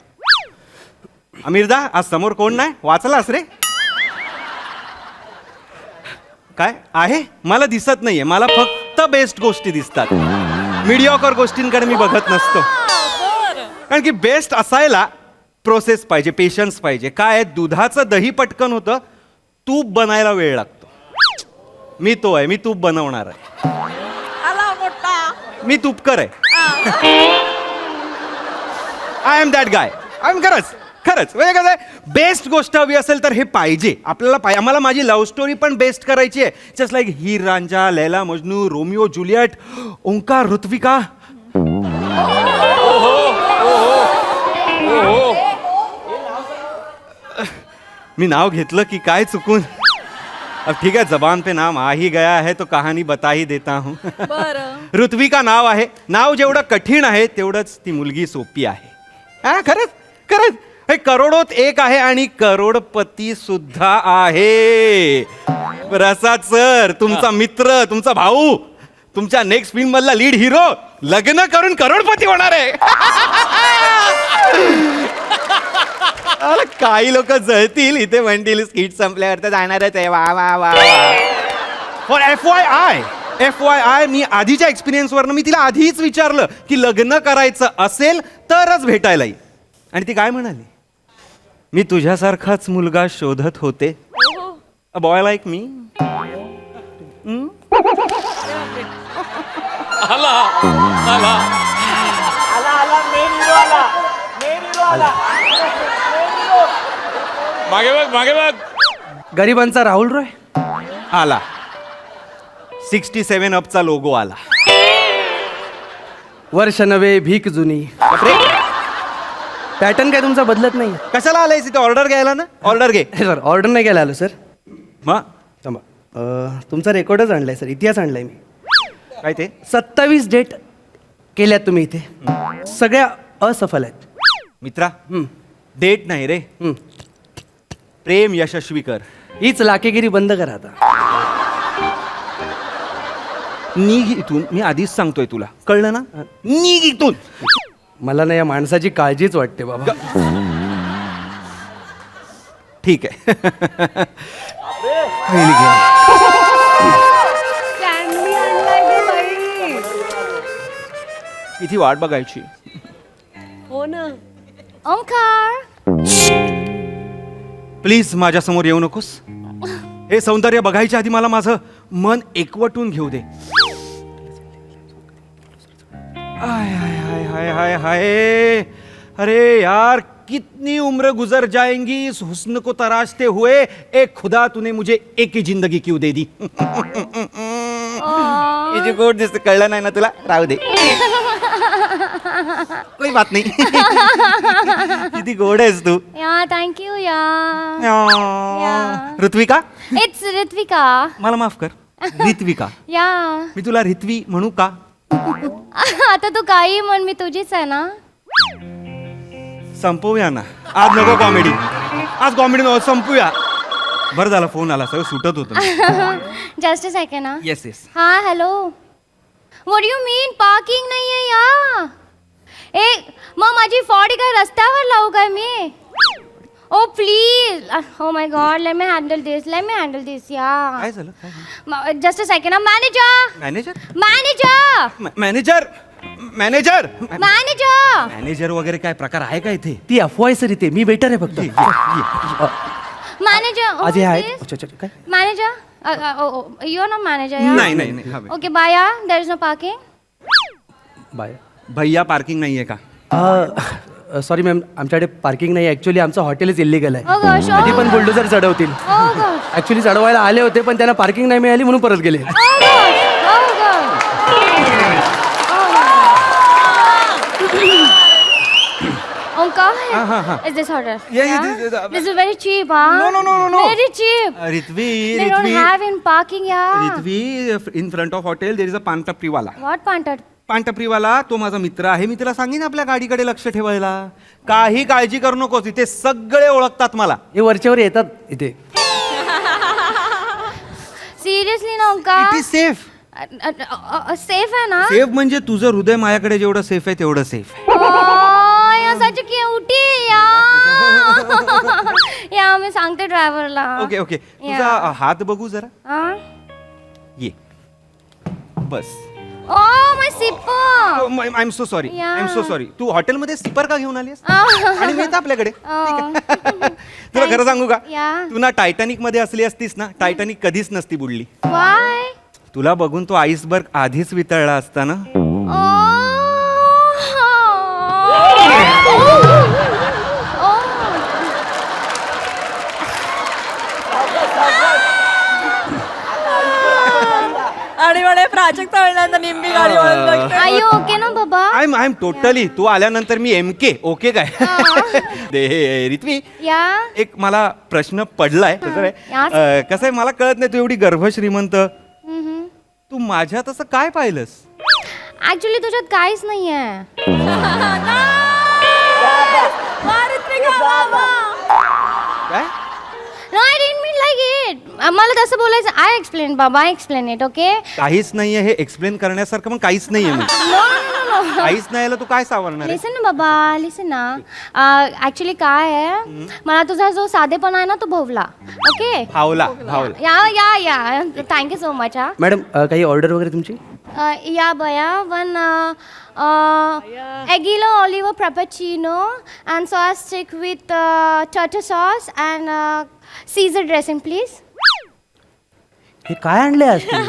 अमीरदा आज समोर कोण नाही, वाचलास रे? काय आहे? मला दिसत नाहीये, मला फक्त बेस्ट गोष्टी दिसतात. मीडियोकर गोष्टींकडे मी बघत नसतो. कारण की बेस्ट असायला प्रोसेस पाहिजे, पेशन्स पाहिजे. काय दुधाचं दही पटकन होतं, तूप बनायला वेळ लागतो. मी तो आहे, मी तूप बनवणार आहे. मी तूपकर आहे. I am that guy. I am खरंच म्हणजे कसं आहे, बेस्ट गोष्ट हवी असेल तर हे पाहिजे आपल्याला. आम्हाला माझी लव्ह स्टोरी पण बेस्ट करायची आहे. जस्ट लाईक हीर रांझा, लैला मजनू, रोमिओ जुलियट, ओंकार ऋत्विका. मी नाव घेतलं की काय चुकून. अब ठीक है, जबान पे नाम आ ही गया है तो कहानी बता ही देता हूँ. ऋत्विका नाव आहे. नाव जेवढं कठीण आहे तेवढंच ती मुलगी सोपी आहे. हा खरंच हे करोडोत एक आहे आणि करोडपती सुद्धा आहे. प्रसाद सर तुमचा मित्र, तुमचा भाऊ, तुमच्या नेक्स्ट फिल्म मधला लीड हिरो लग्न करून करोडपती होणार आहे. काही लोक जळतील इथे, म्हणतील स्किट संपल्यावर तर जाणारच आहे. वा वा वा. फॉर FYI मी आधीच्या एक्सपिरियन्सवरनं मी तिला आधीच विचारलं की लग्न करायचं असेल तरच भेटायला येईल. आणि ती काय म्हणाली, मी तुझ्यासारखाच मुलगा शोधत होते. अ बॉय लाईक मी. मागे बघ. गरिबांचा राहुल रॉय. आला 67 अपचा लोगो आला. वर्ष नवे भीक जुनी. पॅटर्न काय तुमचा बदलत नाही. कशाला आलायस इथे? ऑर्डर घ्यायला ना. ऑर्डर घे. सर ऑर्डर नाही घ्यायला आलो सर. मग थांबा, तुमचा रेकॉर्डच आणलाय सर, इतिहास आणलाय मी. काय ते? 27 डेट केल्यात तुम्ही इथे, सगळ्या असफल आहेत. मित्रा, डेट नाही रे, प्रेम यशस्वी कर. हीच लाकेगिरी बंद करा आता. निघ इथून, मी आधीच सांगतोय तुला, कळलं ना? निघ इथून. मला ना या माणसाची काळजीच वाटते बाबा. ठीक आहे. कॅन्डी आणलाय गं बाई. किती वाट बघायची. हो ना. ओंकार. प्लीज माझ्या समोर येऊ नकोस. हे सौंदर्य बघायच्या आधी मला माझं मन एकवटून घेऊ दे. हाय हाय हाय हाय हाय हाय. अरे यार, कितनी उम्र गुजर जाएंगी इस हुस्न को तराशते हुए, ए खुदा तूने मुझे एक ही जिंदगी क्यों दे दी. किती गोड दिसते. कळलं नाही ना तुला? राहू दे, कोई बात नाही. किती गोड आहेस तू. या थँक्यू या. ऋत्विका. इट्स ऋत्विका. मला माफ कर, ऋत्विका. या. मी तुला ऋत्वी म्हणू का? आता तू काही म्हण, मी तुझीच आहे ना. संपवूया ना आज. नको कॉमेडी, आज कॉमेडी नको, संपूया. बरं झालं फोन आला, सगळं सुटत होतं. जस्ट अ सेकंड ना. Yes yes. हा hello. What you mean parking नाही आहे या? ए मग माझी फॉडी काय रस्त्यावर लावू काय मी? Oh please. Oh my god, let me handle this, yeah. काय झालं? Just a second. Manager. Manager. Manager. Manager. Manager. Manager. Manager वगैरे काय प्रकार आहे का इथे? ती अफवा सर इथे, मी वेटर आहे फक्त. मॅनेजर. आज हे आहेत. अच्छा अच्छा काय? Manager. You are not manager. नाही नाही नाही. हवे. ओके बाय या. There is no parking. Bye. भैया पार्किंग नाहीये का? सॉरी मॅम, आमच्याकडे पार्किंग नाही. ॲक्च्युली आमचं हॉटेलच इलिगल आहे. Oh gosh, oh कधी पण बुलडोझर चढवतील. Oh gosh. ॲक्च्युली चढवायला आले होते, पण त्यांना पार्किंग नाही मिळाली म्हणून परत गेले. Oh gosh. Oh gosh. Onkar, is this order? Yeah, This is very cheap, huh? No. Very cheap. Rutvi. They don't have in parking, yeah. Rutvi, in front of hotel there is a paan टपरीवाला. What panted? पान टपरीवाला तो माझा मित्र आहे. मी तुला सांगेन आपल्या गाडीकडे लक्ष ठेवायला. काही काळजी करू नकोस, इथे सगळे ओळखतात मला. हे वरच्यावर येतात इथे. Seriously, ना Onkar? It is safe. Safe आहे ना? सेफ म्हणजे तुझं हृदय माझ्याकडे जेवढं सेफ आहे तेवढं सेफ. सच क्यूटी या. या मी सांगते ड्रायव्हरला. Okay okay. तुझा हात बघू जरा. ये बस. Oh my sipper. I am so sorry. Yeah. I am so sorry. तू हॉटेलमध्ये सिपर का घेऊन आलीस? आणि मी येत आपल्याकडे. तुला खरं सांगू का? Yeah. तू ना टायटॅनिक मध्ये असली असतीस ना, टायटॅनिक कधीच नसती बुडली. Why? तुला बघून तो आईसबर्ग आधीच वितळला असता ना. आणि म्हणे प्राजक्त म्हणल्यानंतर निम्मी गाडी Are you okay ना बाबा? I am totally. तू आल्यानंतर मी MK ओके काय? ऋत्वी, या. एक मला प्रश्न पडलाय. कसं आहे मला कळत नाही, तू एवढी गर्भश्रीमंत, तू माझ्यात असं काय पाहिलंस? ऍक्च्युली तुझ्यात काहीच नाहीये. काय? No, I didn't mean like it. मला तसं बोलायचं. I explain बाबा, I explain it, okay? काहीच नाहीये हे एक्सप्लेन करण्यासारखं, पण काहीच नाहीये. No, no, no, no. काहीच नाही आलं, तू काय सावरणार आहे? लिसन ना बाबा, लिसन ना. ऍक्च्युली काय आहे, मला तुझा जो साधेपणा आहे ना तो भोवला. ओके. भावला. Yeah thank you so much. हा मॅडम, काही ऑर्डर वगैरे तुमची? या बया. वन एगिलो olive frappuccino and sauce stick with tartar sauce and Caesar dressing please. हे काय आणले आज तुम्ही?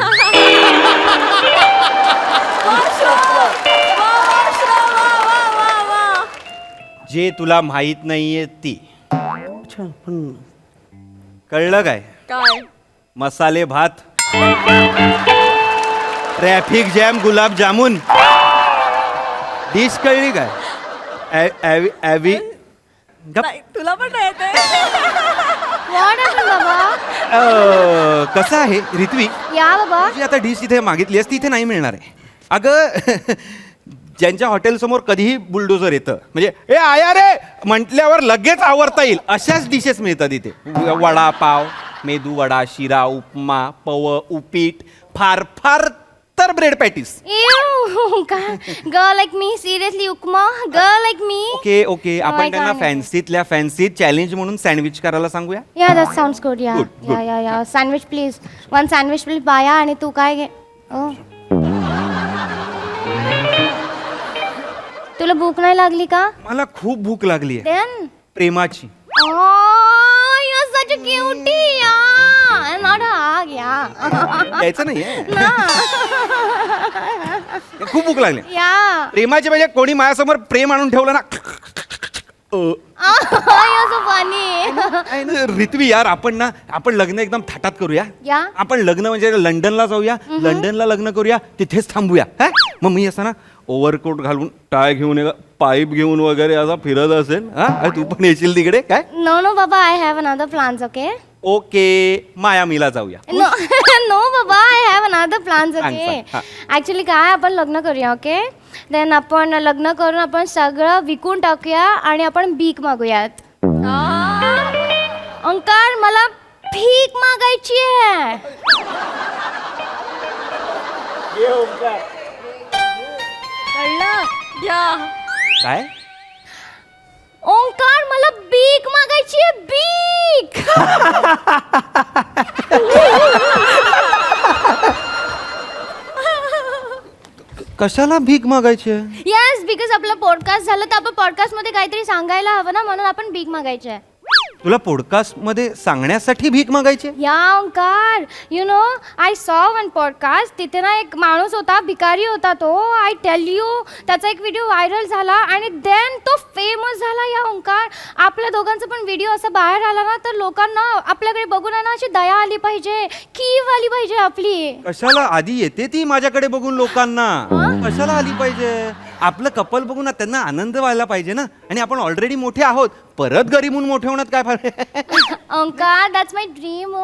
जे तुला माहित नाहीये ती. अच्छा, पण कळलं काय? काय? मसाले भात, ट्रॅफिक जॅम, गुलाबजामुन. डिश कळली काय? नाही, तुला पण नाही येते. कसं आहे रित्वी, या बाबा. जी आता डिश इथे मागितली असती इथे नाही मिळणार आहे. अगं ज्यांच्या हॉटेलसमोर कधीही बुलडोझर येतं, म्हणजे ए आया रे म्हटल्यावर लगेच आवरता येईल अशाच डिशेस मिळतात इथे. वडापाव, मेदू वडा, शिरा, उपमा, पव, उपीट, फार फार तर bread patties. Girl like me, seriously upma, girl like me. Okay okay, I आपण त्यांना can't. फॅन्सीतल्या फॅन्सी चॅलेंज म्हणून सँडविच करायला सांगूया. या दॅट साऊंड्स गुड. या Good, good. या या या sandwich please, one sandwich please बाया. आणि तू काय घे? तुला भूक नाही लागली का? मला खूप भूक लागली आहे देन प्रेमाची. you're such a cutie. Yeah, not a hug. Yeah. यायचं नाहीये. खूप भूक लागली Yeah. प्रेमाची. म्हणजे कोणी माझ्यासमोर प्रेम आणून ठेवलं ना. You're so funny. रित्वी यार, आपण लग्न एकदम थाटात करूया. या. आपण लग्न म्हणजे लंडनला जाऊया, लंडनला लग्न करूया, तिथेच थांबूया. हा? मग मी असं ना ओव्हरकोट घालून, टाय घेऊन, पाईप घेऊन वगैरे असा फिरत असेल. हा, तू पण येशील तिकडे काय? No, बाबा, I have another plans. Okay. Okay, मायामीला जाऊया. नो बाबा, आय हॅव अनदर प्लॅन्स. सांग, ओके. सांग. हा. ऍक्च्युली काय, आपण लग्न करूया. ओके. देन आपण लग्न करून आपण सगळं विकून टाकूया आणि आपण भीक मागूयात. अंकार, मला भीक मागायची आहे. कळलं? या. काय? ओंकार, मला भीक मागायची आहे. भीक. कशाला भीक मागायची? येस, बिकॉज आपलं पॉडकास्ट झालं तर आपण पॉडकास्ट मध्ये काहीतरी सांगायला हवं ना, म्हणून आपण भीक मागायची आहे. तुला पॉडकास्ट मध्ये सांगण्यासाठी भीक मागायची? या Omkar, you know, I saw one podcast. तिथे ना एक माणूस होता, भिकारी होता तो. आय टेल यू, त्याचा एक व्हिडिओ व्हायरल झाला आणि देन तो फेमस झाला. या ओंकार, आपल्या दोघांचा पण व्हिडिओ असा बाहेर आला ना तर लोकांना आपल्याकडे बघून आहे ना अशी दया आली पाहिजे, कीव आली पाहिजे आपली. कशाला? आधी येते ती माझ्याकडे बघून लोकांना. कशाला आली पाहिजे? आपलं कपल बघून ना त्यांना आनंद व्हायला पाहिजे ना. आणि आपण ऑलरेडी मोठे आहोत, परत गरीब म्हणून मोठे होण्यात काय फार? Omkar, that's my dream.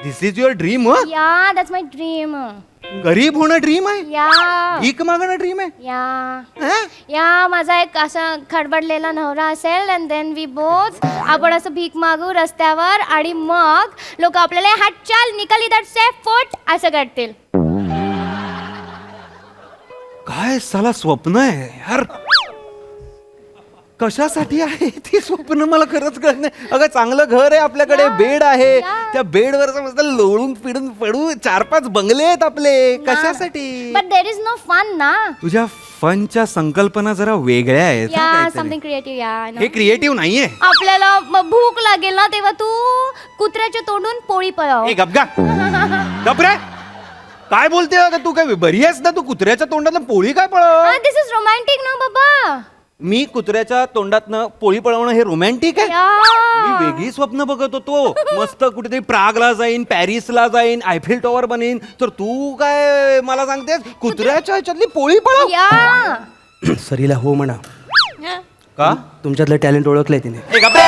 This is your dream? Yeah, that's my dream. गरीब होणं ड्रीम आहे? या. भीक मागणं ड्रीम आहे? या. या, माझा एक असा खडबडलेला नवरा असेल अँड देन वी बोथ आपण असं भीक मागू रस्त्यावर आणि मग लोक आपल्याला हात चाल निकाली दॅट सेफ फूट असं करतील. काय साला स्वप्न आहे यार. कशासाठी आहे ती स्वप्न मला खरंच कळत नाही. अगं चांगलं घर आहे आपल्याकडे, बेड आहे, त्या बेडवर मस्त लोळून पिडून पडू, 4-5 बंगले आहेत आपले. कशासाठी? But there is no fun ना. तुझ्या फनच्या संकल्पना जरा वेगळ्या आहेत. हा, या, काहीतरी. Something creative. या, हे क्रिएटिव्ह नाहीये. आपल्याला भूक लागेल ना तेव्हा तू कुत्र्याच्या तोंडून पोळी पळव. ए गपगा, गपरे, काय बोलते अगं तू? काय बरी आहेस ना तू? कुत्र्याच्या तोंडातनं पोळी काय पळव? दिस इज रोमॅन्टिक ना बाबा. मी कुत्र्याच्या तोंडातनं पोळी पळवणं हे रोमॅन्टिक आहे? मी वेगळी स्वप्न बघत होतो. मस्त कुठेतरी प्रागला जाईन, पॅरिसला जाईन, आयफेल टॉवर बनेन. तर तू काय मला सांगतेस कुत्र्याच्या ह्याच्यातली पोळी पळव? या. सरीला हो म्हणा. का? तुमच्यातलं टॅलेंट ओळखलंय तिने. ए गप्पा.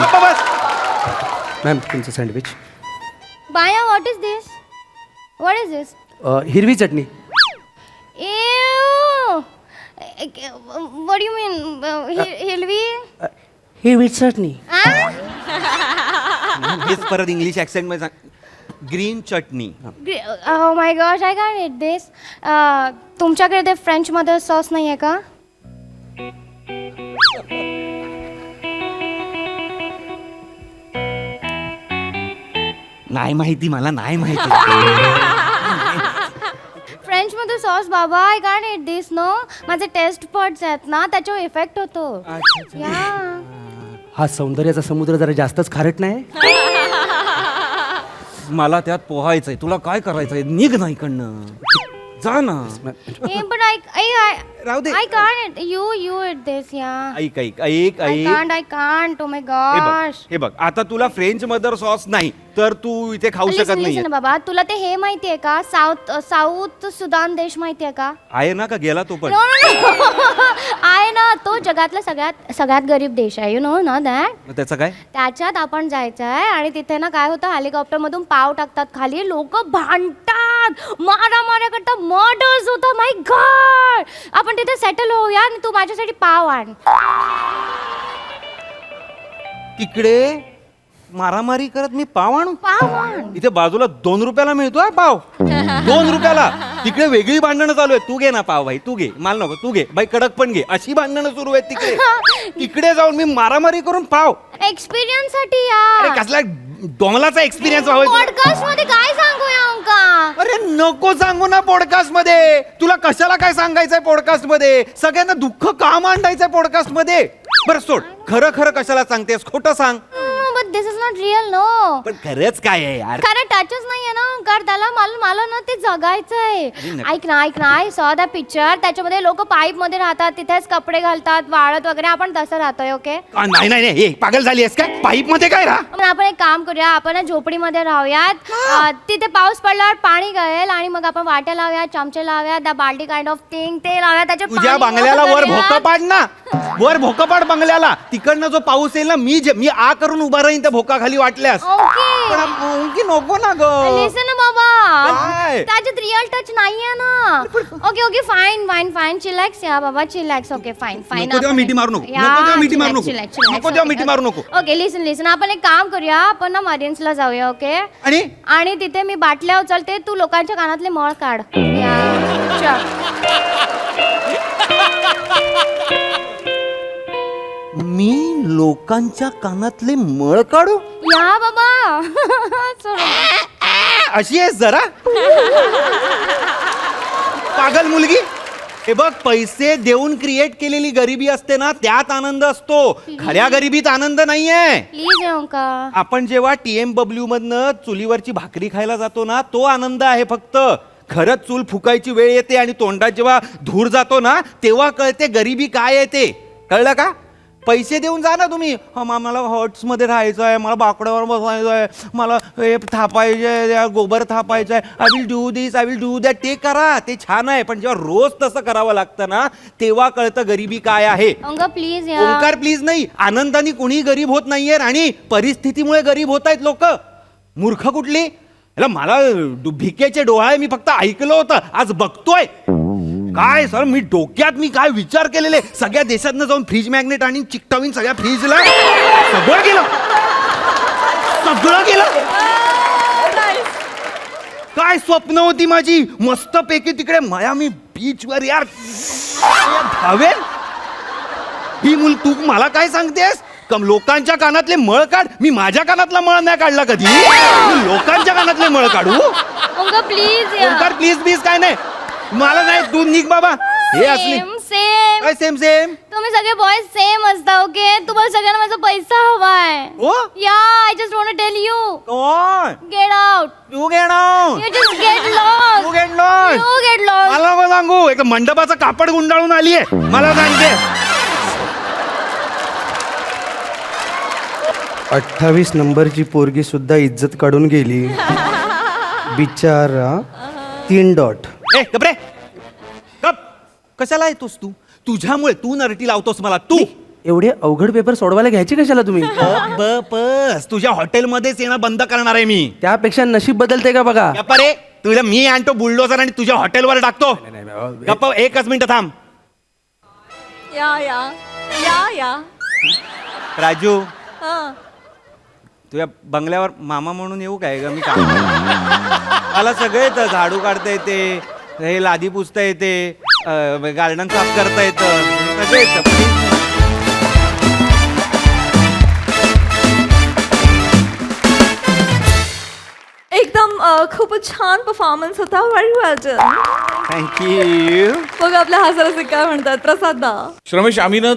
गप्पा बस. मॅम, तुमचं सँडविच. बाया, what is this? What is this? हिरवी चटणी. Ew! What do you mean? Hilvi? हिरवी चटणी. हेच परत इंग्लिश ऍक्सेंट मध्ये सांग. Green chutney. Oh my gosh, I can't eat this. तुमच्याकडे ते फ्रेंच मध्ये सॉस नाही आहे का? नाही माहिती मला, नाही माहिती. फ्रेंच मध्ये सॉस बाबा, I can't eat this. No, माझे टेस्ट बड्स आहेत ना त्याच्यावर इफेक्ट होतो. या. हा सौंदर्याचा समुद्र जरा जास्तच खारट नाही? मला त्यात पोहायचंय. तुला काय करायचंय? निघ ना इकडनं, जा ना. But राहू दे I can't. You eat this, yeah. ऐक ऐक ऐक I ऐक can't. Oh my हे बघ gosh. हे बघ आता तुला फ्रेंच मदर सॉस नाही तर तू इथे खाऊ शकत Listen, नाही listen बाबा, तुला ते हे माहितीये का? साऊथ सुदान देश माहितीये का? आहे ना का गेला तो पण No, no, no. आहे ना, तो जगातला सगळ्यात गरीब देश आहे. You know ना that? मग त्याचं काय त्याच्यात आपण जायचं आहे आणि तिथे ना काय होतं, हेलिकॉप्टर मधून पाव टाकतात खाली, लोक भांडतात, मारामाऱ्या करतात, मर्डर्स होतं. माय गॉड, आपण तिथे सेटल होऊया आणि तू माझ्यासाठी पाव आण. तिकडे मारामारी करत मी पाव आणू पाव आण. इथे बाजूला 2 रुपयाला मिळतोय पाव 2 रुपयाला तिकडे वेगळी भांडणं चालू आहे. तू घे ना पाव भाई, तू घे, मला नको, तू घे बाई, कडक पण घे, अशी भांडणं सुरू आहेत तिकडे. तिकडे जाऊन मी मारामारी करून पाव, एक्सपिरियन्स साठी अरे यार. कसला डोंगलाचा एक्सपिरियन्स हवाय तुला? पॉडकास्ट मध्ये काय सांगूया अंका? अरे नको सांगू ना पॉडकास्ट मध्ये. तुला कशाला काय सांगायचंय पॉडकास्ट मध्ये? सगळ्यांना दुःख का मांडायचंय पॉडकास्ट मध्ये? बरं सोड, खरं खरं कशाला सांगतेस, खोटं सांग. But this is not real. No, पण खरंच काय आहे यार? खरं टचच नाहीये ना अंकार त्याला. मला ना ते जगायचंय. नका. ऐक ना, आय सॉ द पिक्चर. त्याच्यामध्ये लोक पाईप मध्ये राहतात, तिथेच कपडे घालतात, वाळत वगैरे. आपण तसं राहतोय. ओके, नाही नाही नाही, पागल झाली आहेस काय? पाईप मध्ये काय राहा? मग आपण एक काम करूया, आपण ना झोपडीमध्ये राहूयात. तिथे पाऊस पडल्यावर पाणी गळेल आणि मग आपण वाट्या लावूयात, चमचे लावूयात, द बाल्टी काइंड ऑफ थिंग ते लावूयात. त्याच्यात तुझ्या पाणी बंगल्याला वर करूयात. भोकं पाड ना, वर भोकं पाड बंगल्याला. तिकडनं जो पाऊस येईल ना, मी आ करून उभा राहीन त्या भोका खाली वाटल्यास. ओके, पण ओंकी नको ना ग. लिसन ना बाबा, काय? त्याच्यात रिअल टच नाहीये ना. ओके, फाईन, चिलॅक्स या बाबा, चिलॅक्स. Okay, fine. नको तेव्हा मिठी मारू नको. नको तेव्हा मिठी मारू नको. नको तेव्हा मिठी मारू नको. ओके, लिसन, आपण एक काम करूया, आपण ना मरीन्सला जाऊया. ओके, आणि तिथे मी बाटल्या उचलते, तू लोकांच्या कानातले मळ काढ. चल. मी लोकांच्या कानातले मळ काढू? या बाबा. सोड. अशी आहेस जरा पागल मुलगी. हे बघ, पैसे देऊन क्रिएट केलेली गरिबी असते ना, त्यात आनंद असतो. खऱ्या गरिबीत आनंद नाहीये. प्लीज येऊ का? आपण जेव्हा TMW मधनं चुलीवरची भाकरी खायला जातो ना, तो आनंद आहे फक्त. खरंच चूल फुकायची वेळ येते आणि तोंडात जेव्हा धूर जातो ना, तेव्हा कळते गरिबी काय आहे ते. कळलं का? पैसे देऊन जा ना तुम्ही. मला हॉट्स मध्ये राहायचं आहे, मला बाकड्यावर बसायचं आहे, मला हे थापायचे, गोबर थापायचं आहे, I will do this, I will do that. ते करा, ते छान आहे. पण जेव्हा रोज तसं करावं लागतं ना, तेव्हा कळतं गरिबी काय आहे. अंगा प्लीज या. ओंकार प्लीज नाही. आनंदाने कोणी गरीब होत नाहीये आणि परिस्थितीमुळे गरीब होत आहेत लोक. मूर्ख कुठली? मला भिकेचे डोळे मी फक्त ऐकलं होतं, आज बघतोय. काय सर, मी डोक्यात मी काय विचार केलेले. सगळ्या देशातनं जाऊन फ्रीज मॅग्नेट आणि चिकटावीन सगळ्या फ्रीजला. सगळं गेलं. काय स्वप्न होती माझी, मस्त पैकी तिकडे मायामी बीचवर यार धावेल. ही तू मला काय सांगतेस? लोकांच्या कानातले मळ काढ. मी माझ्या कानातला मळ नाही काढला कधी. मी लोकांच्या कानातले मळ काढू? अंगा प्लीज या. ओंकार प्लीज काय नाही. मला नाही, तू निघ बाबा. हे असली सेम. काय सेम? तुम्ही सगळे बॉयज सेम असता. ओके, तुम्हाला सगळ्यांना माझा पैसा हवाय. हो? Yeah, I just want to tell you. कोण? Get out. तू घेणार? You just get lost. तू get lost. You get lost. मला मग सांगू, एक मंडपाचं कापड गुंडाळून आलीये. मला सांगते 28 नंबरची पोरगी सुद्धा इज्जत काढून गेली. बिचारा 3 डॉट. ए गप्रे, गप. कशाला येतोस तू? तुझ्यामुळे तू नरटी लावतोस मला. तू एवढे अवघड पेपर सोडवायला घ्यायचे कशाला तुम्ही? बस तुझ्या हॉटेलमध्येच येणं बंद करणार आहे मी. त्यापेक्षा नशीब बदलते का बघा. अरे तुला मी आणतो बुलडोझर आणि तुझ्या हॉटेलवर टाकतो. गप्प, एकच मिनिट थांब. या राजू, हा. तुझ्या बंगल्यावर मामा म्हणून येऊ काय ग? मी काम मला सगळं येतं. झाडू काढता येते, हे लादी पुसता येते, गार्डन साफ करता येतं, सगळं येतं. एकदम खूपच छान परफॉर्मन्स होता. व्हेरी वेल डन. थँक्यू. बघ आपल्या हासारसे काय म्हणतात प्रसाद दा. श्रमेश, आम्ही ना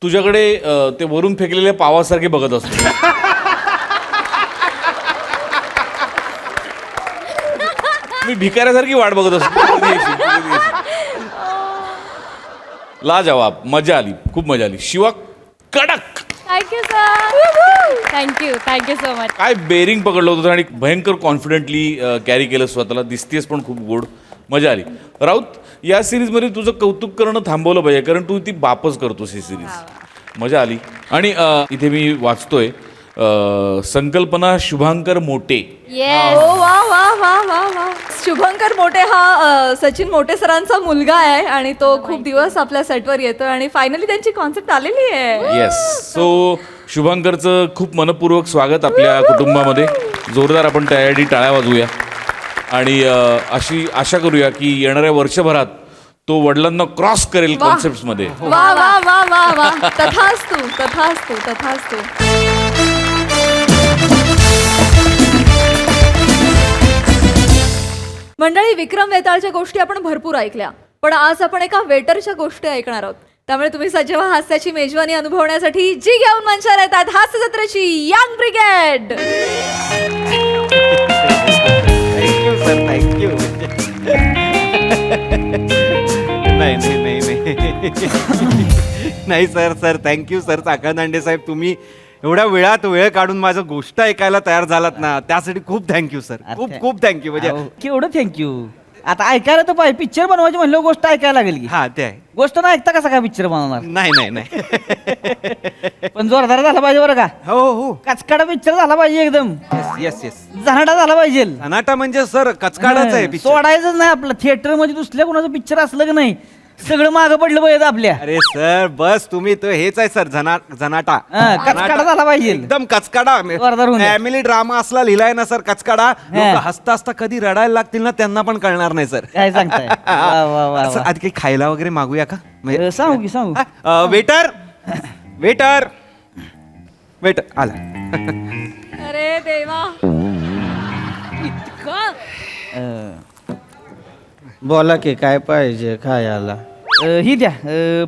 तुझ्याकडे ते वरून फेकलेल्या पावासारखे बघत असतो. मी भिकाऱ्यासारखी वाट बघत असतो. लाजवाब, मजा आली, खूप मजा आली. शिवा कडक. Thank you sir. Thank you so much. काय बेरिंग पकडलं होतं आणि भयंकर कॉन्फिडेंटली कॅरी केलं स्वतःला. दिसतेस पण खूप गोड. मजा आली. राऊत, या सिरीजमध्ये तुझं कौतुक करणं थांबवलं पाहिजे, कारण तू ती बापच करतोस ही सिरीज. मजा आली. आणि इथे मी वाचतोय संकल्पना शुभांकर मोटे. येस. वा वा वा वा वा. शुभंकर मोटे हा सचिन मोटे सरांचा मुलगा आहे आणि तो खूप दिवस आपल्या सेटवर येतोय आणि फायनली त्यांची कॉन्सेप्ट आलेली आहे. येस. सो शुभांकरचं खूप मनपूर्वक स्वागत आपल्या कुटुंबामध्ये. जोरदार आपण तयारी टाळ्या वाजवूया आणि अशी आशा करूया की येणाऱ्या वर्षभरात तो वडिलांना क्रॉस करेल कॉन्सेप्ट्समध्ये. वा वा वा वा वा. तथास्तु तथास्तु तथास्तु. मंडळी, विक्रम वेताळच्या गोष्टी आपण भरपूर ऐकल्या, पण आज आपण एका वेटरच्या गोष्टी ऐकणार आहोत. त्यामुळे तुम्ही सजीव हास्याची मेजवानी अनुभवण्यासाठी जी घेऊन मंचावर येतात हास्य जत्रेची young brigade. Thank you sir, thank you. नाही नाही नाही नाही नाही सर, सर थँक्यू सर. चाकळदांडे साहेब, तुम्ही एवढ्या वेळात वेळ काढून माझं गोष्ट ऐकायला तयार झालात ना, त्यासाठी खूप थँक्यू सर. खूप खूप थँक्यू. म्हणजे केवढं थँक्यू. आता ऐकायला तर पाहिजे. पिक्चर बनवायची म्हणलं गोष्ट ऐकायला लागेल की. हा, ते आहे. गोष्ट ना ऐकता कसा काय पिक्चर बनवणार. नाही नाही नाही. पण जोरदार झाला पाहिजे बरं का. हो हो. कचकाडा पिक्चर झाला पाहिजे एकदम. Yes yes. झनाटा झाला पाहिजे. सनाटा म्हणजे सर कचकाडाच आहे picture. सोडायचंच नाही आपलं. थिएटर मध्ये दुसऱ्या कोणाचं पिक्चर असलं की नाही सगळं मागं पडलं पाहिजे आपल्या. अरे सर बस, तुम्ही तो हेच आहे सर, झनाटा. कचकाडा झाला पाहिजे. एकदम कचकाडा. जोरदार होऊन द्या. फॅमिली ड्रामा असला लिहिलाय ना सर कचकाडा. लोक हसता हसता कधी रडायला लागतील ना, त्यांना पण कळणार नाही सर. काय सांगताय. वा, वा, वा, असं वा. आधी काही खायला वगैरे मागूया का? सांगू की सांगू. वेटर वेटर वेटर आला. अरे देवा. बोला की काय पाहिजे खायला. ही द्या.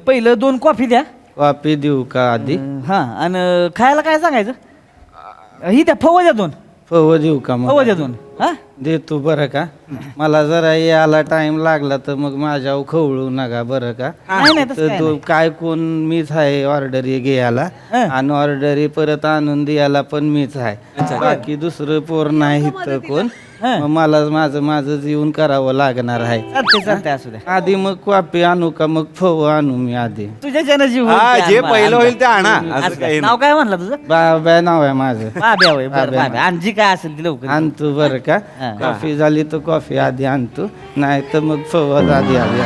पहिलं 2 कॉफी द्या. कॉफी देऊ का आधी? हा, आणि खायला काय सांगायचं. ही द्या. फव द्या 2. फव देऊ का फव मग? द्या 2. हा, देतो बरं का. मला जरा यायला टाइम लागला तर मग माझ्यावर खवळू नका बरं का. नाही नाही तसं तर काय तो नाही. काय कोण मीच आहे ऑर्डर घ्यायला आणि ऑर्डर परत आणून द्यायला पण मीच आहे. बाकी दुसरं पोर नाही तर कोण. मग मला माझंच येऊन करावं लागणार आहे. चालते चालते असू द्या. आधी मग कॉफी आणू का मग फव आणू मी आधी? तुझ्या जनाची हा, जे पहिलं होईल ते आणा. असं काही नाव काय म्हणलं तुझं. बाबा नाव आहे माझं. बाब्या होय. बरं, बाब्या. बाब्या. आणजी काय असेल ती लवकर. आणतो बरं का. हा. कॉफी झाली तर कॉफी आधी आणतो, नाही तर मग फव आधी आणतो.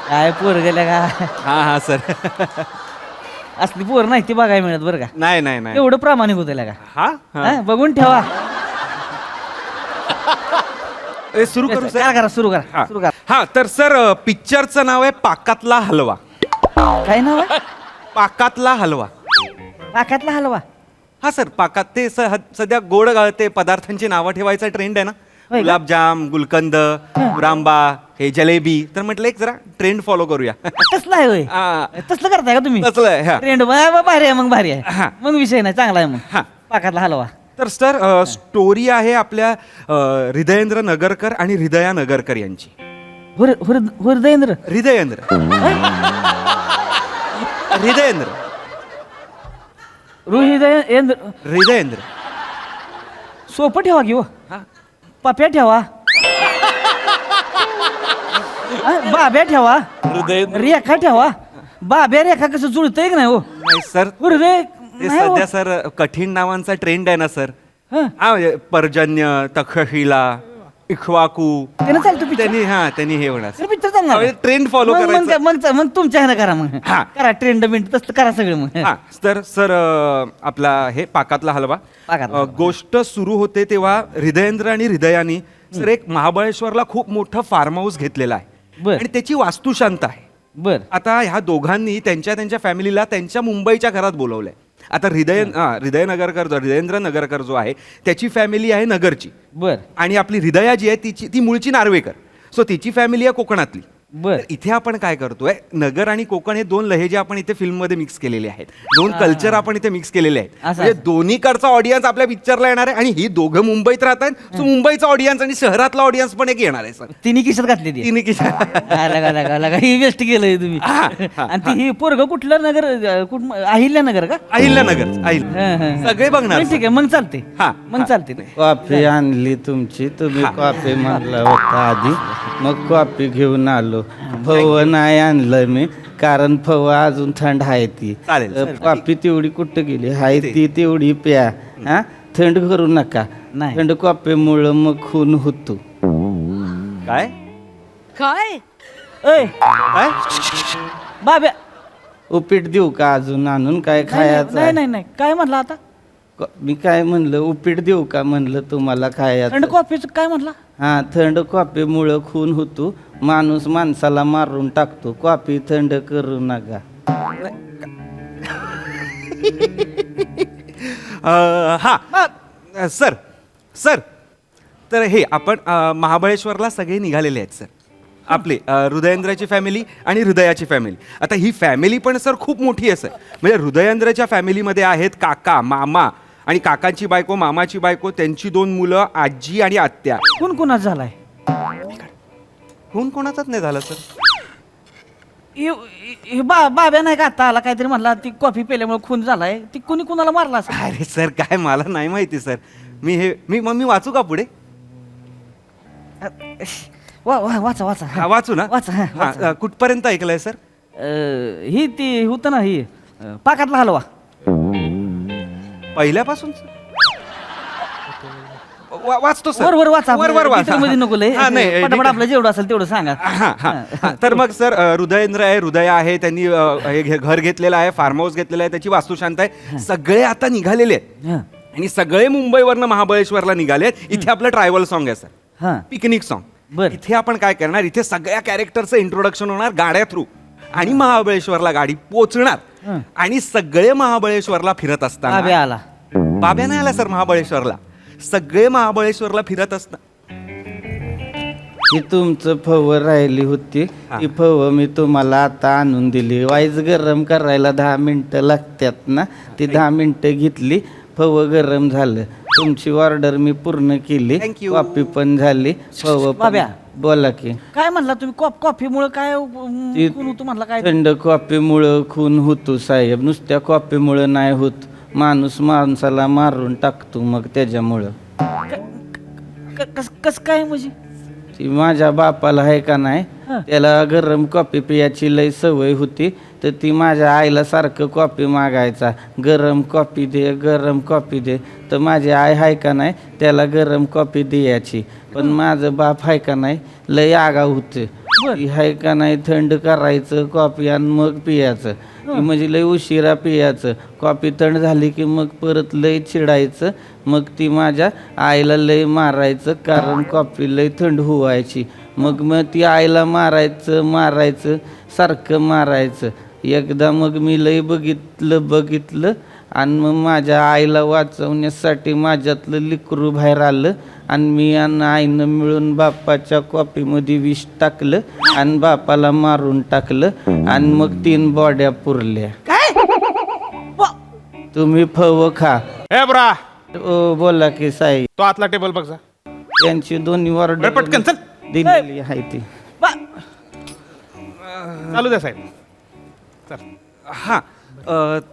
काय पोर गेल्या का. हा हा सर. असली पोर नाही ती बघायला मिळत बरं का. नाही नाही नाही. एवढं प्रामाणिक होत का. हा हा, बघून ठेवा. सुरू करू सर. करा सुरू करा सुरू करा. हा, तर सर पिक्चरचं नाव आहे पाकातला हलवा. काय नाव आहे. पाकातला हलवा. पाकातला हलवा. हा सर, पाकात ते सध्या गोड ते पदार्थांची नावं ठेवायचा ट्रेंड आहे ना. होय का? गुलाबजाम, गुलकंद, रांबा, हे जलेबी. तर म्हटलं एक जरा ट्रेंड फॉलो करूया. तसलं आहे होय. हा. तसलं करताय का तुम्ही. तसलं आहे, हा. ट्रेंड भारी आहे मग. भारी आहे हा. मग विषय नाही. चांगला आहे मग. हा. पाकातला हलवा. तर सर स्टोरी आहे आपल्या हृदयेंद्र नगरकर आणि हृदया नगरकर यांची. हृदयेंद्र. हृदयेंद्र हृदयेंद्र हृदयेंद्र. हृदयेंद्र. सोपं ठेवा की हो. हा. पप्या ठेवा. हा, बाब्या ठेवा. हृदय रेखा ठेवा. बाब्या रेखा कसं जुळतंय की नाही हो. नाही सर, हृदय ते नाही हो. सध्या सर कठीण नावांचा ट्रेंड आहे ना सर. हा. हा, म्हणजे पर्जन्य, तक्षशिला, इक्ष्वाकू. त्यानं चालतो पिक्चर. त्यांनी हे होणार. पिक्चर चालणार. ट्रेंड फॉलो मग- करायचं. मग तुमच्या ह्यानं करा मग. हा. करा ट्रेंड बिंड तसं करा सगळं मग. हा, तर सर आपला हे पाकातला हलवा. पाकातला हलवा. गोष्ट सुरू होते तेव्हा हृदयेंद्र आणि हृदयानी सर एक महाबळेश्वरला खूप मोठं फार्म हाऊस घेतलेलं आहे बर. आणि त्याची वास्तुशांत आहे. बर. आता ह्या दोघांनी त्यांच्या फॅमिलीला त्यांच्या मुंबईच्या घरात बोलवलंय. आता हृदय नगरकर हृदयेंद्र नगरकर जो आहे त्याची फॅमिली आहे नगरची. बर. आणि आपली हृदया जी आहे ती मूळची नार्वेकर. सो तिची फॅमिली आहे कोकणातली. बर. तर इथे आपण काय करतोय, नगर आणि कोकण हे दोन लहेजे आपण इथे फिल्ममध्ये मिक्स केलेले आहेत, दोन कल्चर आपण इथे मिक्स केलेले आहेत. असं, म्हणजे दोन्हीकडचा ऑडियन्स आपल्या पिक्चरला येणार आहे आणि ही दोघं मुंबईत राहतात, सो मुंबईचा ऑडियन्स आणि शहरातला ऑडियन्स पण एक येणार आहे सर. तिने किशात घातली ती तिने की लगा ही बेस्ट केलंय तुम्ही. आणि ती ही पोरग कुठलं नगर अहिल्यानगर का? अहिल्यानगर सगळे बघणार ठीक आहे, मग चालते. हा, मग चालते. कॉफी आणली तुमची, तुम्ही कॉफी म्हणला होता आधी, मग कॉफी घेऊन आलो. फव नाही आणलं मी, कारण फव अजून थंड आहे ती. चालेल, तर कॉफी तेवढी कुठं गेली, हाय ती तेवढी प्या. हा, थंड करू नका. नाही. थंड कॉफीमुळं मग खून होतो. काय काय ऐ काय बाब्या, उपीट देऊ का अजून आणून, काय नाही खायचं? नाही नाही, काय म्हणला आता? मी काय म्हणलं, उपीट देऊ का म्हणलं तुम्हाला थंड खायचं? कॉफीचं काय म्हणला? हा, थंड कॉफीमुळं खून होतो, माणूस माणसाला मारून टाकतो. कॉफी थंड करू नका. हा सर, सर तर हे आपण महाबळेश्वरला सगळे निघालेले आहेत सर, आपले हृदयेंद्राची फॅमिली आणि हृदयाची फॅमिली. आता ही फॅमिली पण सर खूप मोठी आहे सर. म्हणजे हृदयेंद्राच्या फॅमिलीमध्ये आहेत काका, मामा आणि काकांची बायको, मामाची बायको, त्यांची 2 मुलं, आजी आणि आत्या. कोण कोणाच झालाय? खून कोणाचाच नाही झाला सर. बाब्या नाही का आता आला काहीतरी म्हणला, ती कॉफी पेल्यामुळे खून झालाय, ती कोणी कुणाला मारला असं? अरे सर काय, मला नाही माहिती सर. मी वाचू का पुढे? वाचा वाचा. हा, वाचू ना? वाचा, हा, वाचा. कुठपर्यंत ऐकलंय सर? ही ती होतं ना, ही पाकातला हलवा. पहिल्यापासून वाचतो सर. वर वाचा, वर वाचा. मध्ये नको लय. हा, नाही, पटापट आपलं जेवढं असेल तेवढं सांगा. हा. तर मग सर हृदयेंद्र आहे, हृदय आहे, त्यांनी घर घेतलेलं आहे, फार्म हाऊस घेतलेलं आहे, त्याची वास्तुशांत आहे. सगळे आता निघालेले आहेत हा, आणि सगळे मुंबईवरनं महाबळेश्वरला निघाले आहेत. इथे आपलं ट्रायव्हल सॉन्ग आहे सर, हा. Picnic song. बर. इथे आपण काय करणार, इथे सगळ्या कॅरेक्टरचं इंट्रोडक्शन होणार गाड्या थ्रू आणि महाबळेश्वरला गाडी पोहोचणार आणि सगळे महाबळेश्वरला फिरत असताना, बाब्या आला. बाब्या नाही आला सर महाबळेश्वरला, सगळे महाबळेश्वरला फिरत असतात. ही तुमचं फव राहिली होती, ती फव मी तुम्हाला आता आणून दिली. वाईज गरम करायला 10 मिनिटं लागतात ना, ती 10 मिनिटं घेतली, फव गरम झालं. तुमची ऑर्डर मी पूर्ण केली, Thank you. कॉफी पण झाली, फव पण. बाब्या. बोला की. काय म्हणला तुम्ही? कॉफीमुळे काय ती खून होतो म्हणला? काय थंड कॉफीमुळं खून होतो साहेब, नुसत्या कॉफीमुळं नाही होत. माणूस माणसाला मारून टाकतो मग त्याच्यामुळं. कस काय म्हणजे? ती माझ्या बापाला आहे का नाही, हं. त्याला गरम कॉफी पियाची लय सवय होती, तर ती माझ्या आईला सारखं कॉफी मागायचा, गरम कॉफी दे, गरम कॉफी दे. तर माझी आई आहे का नाही, त्याला गरम कॉफी द्यायची. पण माझं बाप आहे का नाही, लय आगाऊ होते. ती आहे का नाही, थंड करायचं कॉफी आणि मग पियाचं. ती म्हणजे लय उशिरा पियाचं. कॉफी थंड झाली की मग परत लय चिडायचं. मग ती माझ्या आईला लय मारायचं, कारण कॉफी लय थंड व्हायची. मग ती आईला मारायचं सारखं मारायचं. एकदा मग मी लय बघितलं आणि मग माझ्या आईला वाचवण्यासाठी माझ्यातलं लेकरू बाहेर आलं आणि मी आणि आईनं मिळून बापाच्या कॉफीमध्ये विष टाकलं आणि बापाला मारून टाकलं आणि मग 3 बॉड्या पुरल्या. तुम्ही फव खा. हे ब्रा, ओ बोला की साई. तो आतला टेबल बघ जा. त्यांची 2 ऑर्डर पटकन चल. दिलेली आहे ती. चालू द्या साहेब. हां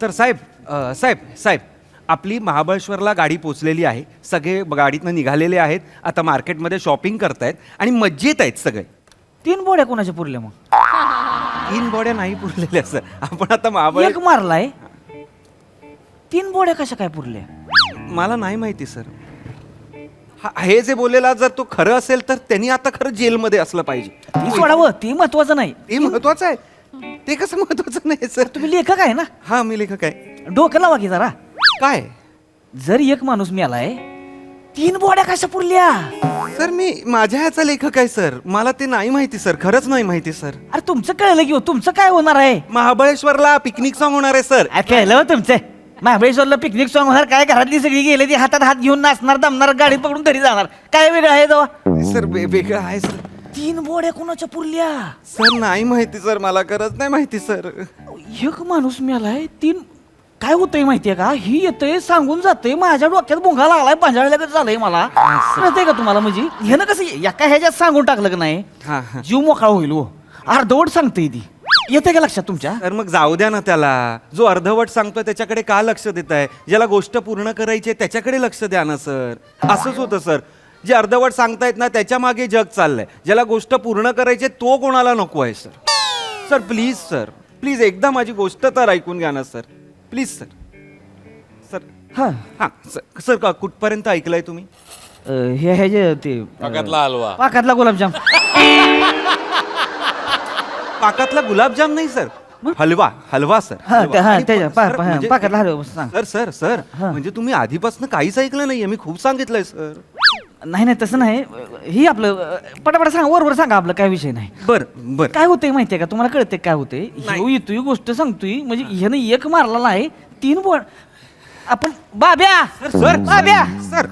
तर साहेब आपली महाबळेश्वरला गाडी पोचलेली आहे. सगळे गाडीतनं निघालेले आहेत, आता मार्केटमध्ये शॉपिंग करतायत आणि मज्जेत आहेत सगळे. 3 बोड्या कोणाच्या पुरल्या मग? 3 बॉड्या नाही पुरलेल्या सर. आपण आता एक मारलाय, 3 बोड्या कशा काय पुरल्या? मला नाही माहिती सर. हे जे बोललेला जर तो खरं असेल तर त्यांनी आता खरं जेलमध्ये असलं पाहिजे. ती सोडावं, ती महत्वाचं नाही. ते महत्वाचं आहे. ते कसं महत्वाचं नाही सर? तुम्ही लेखक आहे ना? हा, मी लेखक आहे. डोकं लावा की जरा. काय जर एक माणूस मिळालाय, 3 बोड्या कशा पुरल्या? सर मी माझ्या ह्याचा लेखक आहे सर, मला ते नाही माहिती सर, खरंच नाही माहिती सर. अरे तुमचं कळलं की हो, तुमचं काय होणार आहे? महाबळेश्वरला पिकनिक सॉन्ग होणार आहे सर. कळलं हो तुमचं. महाबळेश्वरला पिकनिक सॉन्ग होणार काय? घरातली सगळी गेले ती हातात हात घेऊन नाचणार, दमणार, गाडी पकडून घरी जाणार. काय वेगळं आहे तेव्हा? सर वेगळं आहे सर. तीन बॉड्या कोणाच्या पुरल्या? सर नाही माहिती सर, मला खरंच नाही माहिती सर. एक माणूस मिळालाय, तीन काय होतंय माहितीये का? ही येतंय सांगून जाते, माझ्या डोक्यात भोंगा लागलाय, पांजाळल्यागत झालंय मला. कळतंय का तुम्हाला? म्हणजे ह्यानं कसं एका ह्याच्यात सांगून टाकलं का नाही, हा हा जीव मोकळा होईल. हो अर्धवट सांगते ती, येते का लक्षात तुमच्या? तर मग जाऊ द्या ना त्याला. जो अर्धवट सांगतोय त्याच्याकडे का लक्ष देताय? ज्याला गोष्ट पूर्ण करायची आहे त्याच्याकडे लक्ष द्या ना सर. असंच होतं सर, जे अर्धवट सांगतायत ना त्याच्या मागे जग चाललंय. ज्याला गोष्ट पूर्ण करायची आहे तो कोणाला नको आहे sir. Sir please sir, please एकदा माझी गोष्ट तर ऐकून घ्या ना सर, प्लीज सर. सर हा हां सर, सर का कुठपर्यंत ऐकलंय तुम्ही? हे ह्याचे ते पाकातला हलवा. पाकातला गुलाबजाम. पाकातला गुलाबजाम नाही सर, हलवा हलवा सर. हा, हलवा. हा, आणि त्याच्या सर, म्हणजे- पाकातला हलवा सांग. सर सर सर म्हणजे तुम्ही आधीपासून काहीच ऐकलं नाहीये, मी खूप सांगितलंय सर. नाही नाही तसं नाही, ही आपलं पटापट सांगा, वरवर सांगा, आपलं काय विषय नाही. बर बर. काय होतंय माहितीये का तुम्हाला? कळते काय होतंय? ह्यो येतोय गोष्ट सांगतोय, म्हणजे ह्यानं एक मारलेला आहे, तीन बोट. आपण बाब्या सर बाब्या सर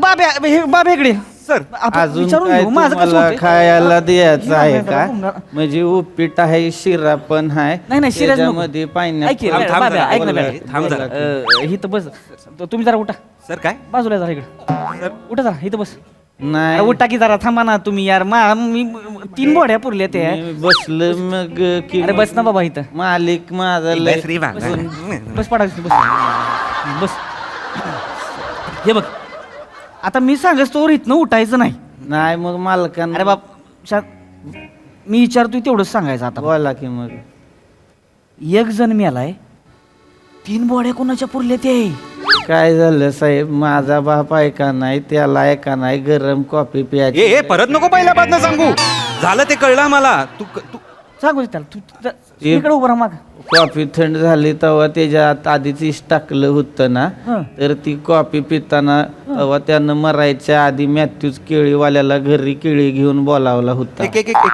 बाब्या, हे बाब्या इकडे सर आपण अजून विचारून काय घेऊ, माझं कसं तुम्हाला होतंय? खायला द्यायचं आहे हे का? बघा, म्हणजे उपीट आहे, शिरा पण आहे, नाही, नाही, शिराच नको. त्याच्यामध्ये ऐक की, पायनॅपल. थांब बाब्या, जरा, ऐक ना बोला, बाब्या. थांब जरा. ही तर बस, तुम्ही जरा उठा, सर काय बाजूला जरा इकडे उठा जरा, इथं बस. नाही उठा की जरा, थांबा ना तुम्ही यार. मी तीन बॉड्या पुरल्या ते. मी बसलं मग की अरे बस ना बाबा इथं. मालिक माझा लय श्री बस पडायचं, बस बस. हे बघ, आता मी सांगस तोवर इथनं उठायचं नाही. नाही मग मालकांना. अरे बाप मी विचारतोय तेवढंच सांगायचं आता. बोला की मग. एक जण मेलाय, तीन बॉड्या कोणाच्या पुरल्या ते? काय झालं साहेब, माझा बाप ऐका नाही, त्याला ऐका नाही, गरम कॉफी प्यायची. ए परत नको पहिल्यापासून सांगू, झालं ते कळलं मला. तू तू सांगू त्याला, तू इकडे उभं राहा माग. कॉफी थंड झाली तेव्हा त्याच्यात आधीच इष्ट टाकलं होतं ना, हं. तर ती कॉफी पिताना तेव्हा त्यानं मरायच्या आधी मॅथ्यूज केळीवाल्याला घरी केळी घेऊन बोलावला होता. एक एक एक एक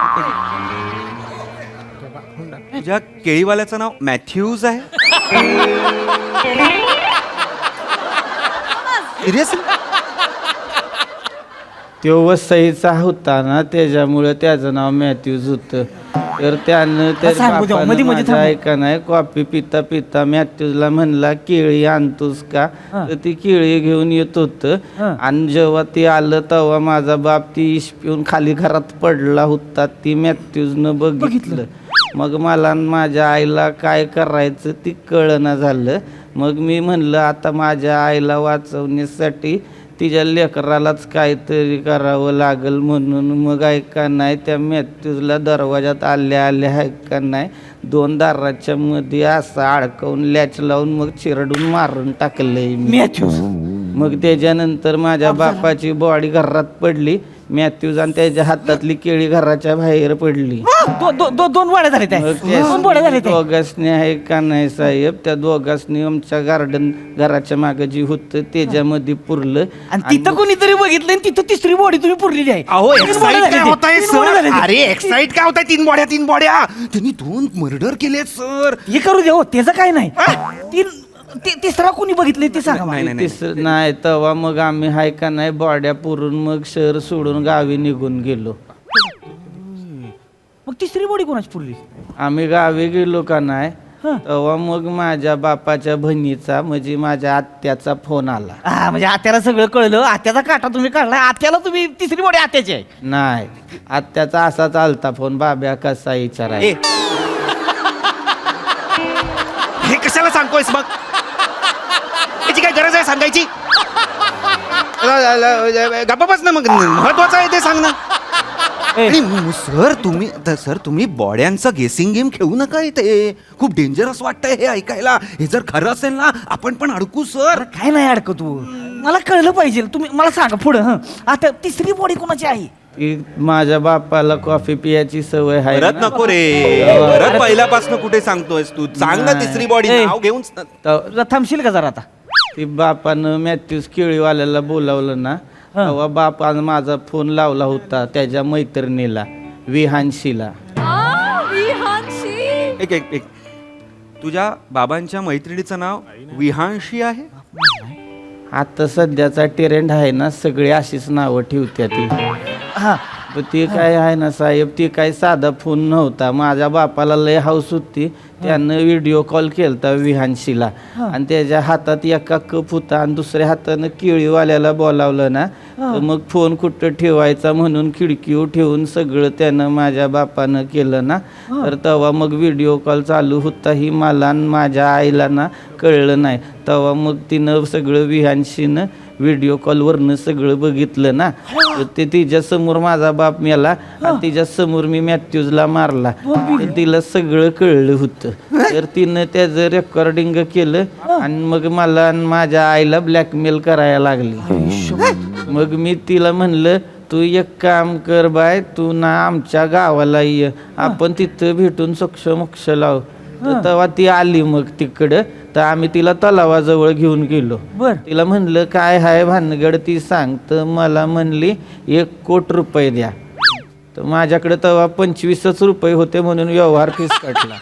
तुझ्या केळीवाल्याचं नाव मॅथ्यूज आहे? सिरियसली? तो वसईचा होता ना, त्याच्यामुळे त्याचं नाव मॅथ्यूज होतं. तर त्यानं त्या सांगू द्या, मध्ये- मध्ये माझ्या थांबू. ऐका नाही, कॉफी पिता पिता मॅथ्यूजला म्हणला केळी आणतोस का? तर ती केळी घेऊन येत होतं. आणि जेव्हा ती आलं तेव्हा माझा बाप ती इश पिऊन खाली घरात पडला होता. ती मॅथ्यूजनं बघितलं. मग मला आणि माझ्या आईला काय करायचं ती कळना झालं. मग मी म्हणलं आता माझ्या आईला वाचवण्यासाठी तिच्या लेकरालाच काहीतरी करावं लागल, म्हणून मग ऐका नाही त्या मॅथ्यूजला दरवाजात आल्या आल्या ऐका नाही 2 दाराच्या मध्ये असं अडकवून लॅच लावून मग चिरडून मारून टाकलंय मॅथ्यूज. मग त्याच्यानंतर माझ्या बापाची बॉडी घरात पडली, मॅथ्यूज आणि त्याच्या हातातली केळी घराच्या बाहेर पडली. दोन बॉड्या झाल्या त्या. दोन बॉड्या झाल्या त्या. दोघांनी आहे का नाही साहेब, त्या दोघांनी आमच्या गार्डन घराच्या मागे जी होतं त्याच्यामध्ये पुरलं. आणि तिथं कोणीतरी बघितलं, आणि तिथं तिसरी बॉडी तुम्ही पुरलेली आहे. अहो तीन body एक्साइट झाल्या काय ते. होताय तीन body सर? झाल्या ते. अरे एक्साइट काय होताय? 3 बॉड्या त्यांनी 2 मर्डर केलेत सर. हे करू दे हो, त्याचं काय नाही. तिसरा कोणी बघितलंय ते सांगा मला. नाही तेव्हा मग आम्ही हाय का नाही बॉड्या पुरून मग शहर सोडून गावी निघून गेलो. मग तिसरी बॉडी कोणाची पुरली? आम्ही गावी गेलो का नाही तेव्हा मग माझ्या बापाच्या बहिणीचा म्हणजे माझ्या आत्याचा फोन आला. हा, म्हणजे आत्याला सगळं कळलं, आत्याचा काटा तुम्ही काढलाय, आत्याला तुम्ही तिसरी बॉडी आत्याची आहे. नाही, आत्याचा असा चालता फोन, बाब्या कसा विचाराय. हे कशाला सांगतोयस मग? याची काय गरज आहे सांगायची? गप्पा बस ना, मग महत्वाचं आहे ते सांग ना. सर तुम्ही बॉड्यांचा गेसिंग गेम खेळू नका इथे. खूप डेंजरस वाटतंय हे ऐकायला. हे जर खरं असेल ना आपण पण अडकू सर. काय नाही अडकत तू, मला कळलं पाहिजे. तुम्ही मला सांगा पुढं. आता तिसरी बॉडी कोणाची आहे? ती माझ्या बापाला कॉफी पियाची सवय आहे परत ना. नको रे, परत पहिल्यापासून कुठे सांगतोयस तू? सांग ना तिसरी बॉडी नाव घेऊन. थांबशील का जरा आता? ती बापानं मॅथ्यूज केळीवाल्याला बोलावलं ना, तेव्हा बापानं माझा फोन लावला होता त्याच्या मैत्रिणीला विहानशीला. एक एक एक तुझ्या बाबांच्या मैत्रिणीचं नाव विहांशी आहे? आता सध्याचा ट्रेंड आहे ना, सगळे अशीच नावं ठेवत्या ती. हा पण ते काय आहे ना साहेब, ते काय साधा फोन नव्हता. माझ्या बापाला लय हाऊस होती, त्यानं व्हिडिओ कॉल केलता विहानशीला आणि त्याच्या हातात एका कप होता आणि दुसऱ्या हातानं केळीवाल्याला बोलावलं ना, तर मग फोन कुठं ठेवायचा म्हणून खिडकीवर ठेवून सगळं त्यानं माझ्या बापानं केलं ना. तर तेव्हा मग व्हिडिओ कॉल चालू होता ही मला आणि माझ्या आईला ना कळलं नाही. तेव्हा मग तिनं सगळं विहानशीनं व्हिडिओ कॉलवरनं सगळं बघितलं ना. तर ते तिच्यासमोर माझा बाप मेला आणि तिच्यासमोर मी मॅथ्यूजला मारला. तर तिला सगळं कळलं होतं. तर तिनं त्याचं रेकॉर्डिंग केलं आणि मग मला आणि माझ्या आईला ब्लॅकमेल करायला लागली. मग मी तिला म्हणलं, तू एक काम कर बाय, तू ना आमच्या गावाला ये, आपण तिथं भेटून मोक्ष लाव. तर तेव्हा ती आली मग तिकडं. तर आम्ही तिला तलावाजवळ घेऊन गेलो. तिला म्हणलं काय हाय भानगड ती सांग. तर मला म्हणली 1 कोटी रुपये द्या. तर माझ्याकडे तेव्हा 25च रुपये होते म्हणून व्यवहार फिसकटला.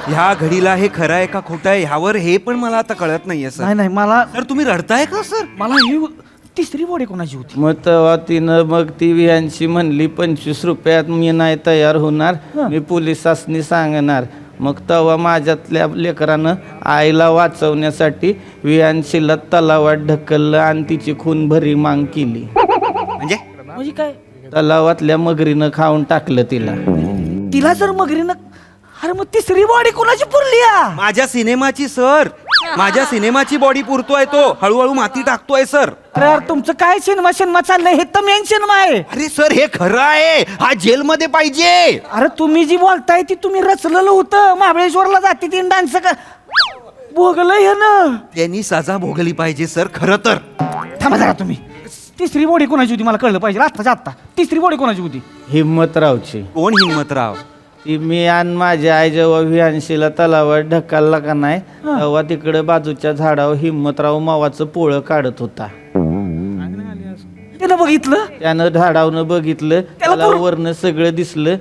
ह्या घडीला हे खरं आहे का खोटं आहे ह्यावर हे पण मला आता कळत नाहीये सर. नाही मला सर तुम्ही रडताय का सर? मला ही तिसरी बॉडी कोणाची होती? मग तेव्हा तिनं मग ती विहानशी म्हणली 25 रुपयात मी नाही तयार होणार, मी पोलिसांनी सांगणार. मग तेव्हा माझ्यातल्या लेकरानं आईला वाचवण्यासाठी विहानशीला तलावात ढकललं आणि तिची खूनभरी माग केली. म्हणजे काय? तलावातल्या मगरीनं खाऊन टाकलं तिला. तिला जर मगरीनं, अरे मग तिसरी बॉडी कोणाची पुरली? माझ्या सिनेमाची सर, माझ्या सिनेमाची बॉडी पुरतोय तो, हळूहळू माती टाकतोय सर. अरे यार तुमचं काय सिनेमा चाललंय? हे तर मेन सिनेमा आहे. अरे सर हे खरं आहे, हा जेलमध्ये पाहिजे. अरे तुम्ही जी बोलताय ती तुम्ही रचलेलं होतं. महाबळेश्वरला जाते ती डान्स भोगलं हे ना. त्यांनी सजा भोगली पाहिजे सर खरं तर. थांबा जरा तुम्ही. तिसरी बॉडी कोणाची होती मला कळलं पाहिजे आत्ताच्या आत्ता. तिसरी बॉडी कोणाची होती? हिम्मतरावची. कोण हिम्मतराव? ती मी आणि माझी आई जेव्हा विहानशीला तलावात ढकलला का नाही, तेव्हा तिकडे बाजूच्या झाडावर हिम्मतराव मावाचं पोळं काढत होता. त्यानं बघितलं, त्यानं झाडावनं बघितलं, त्याला वरनं सगळं दिसलं.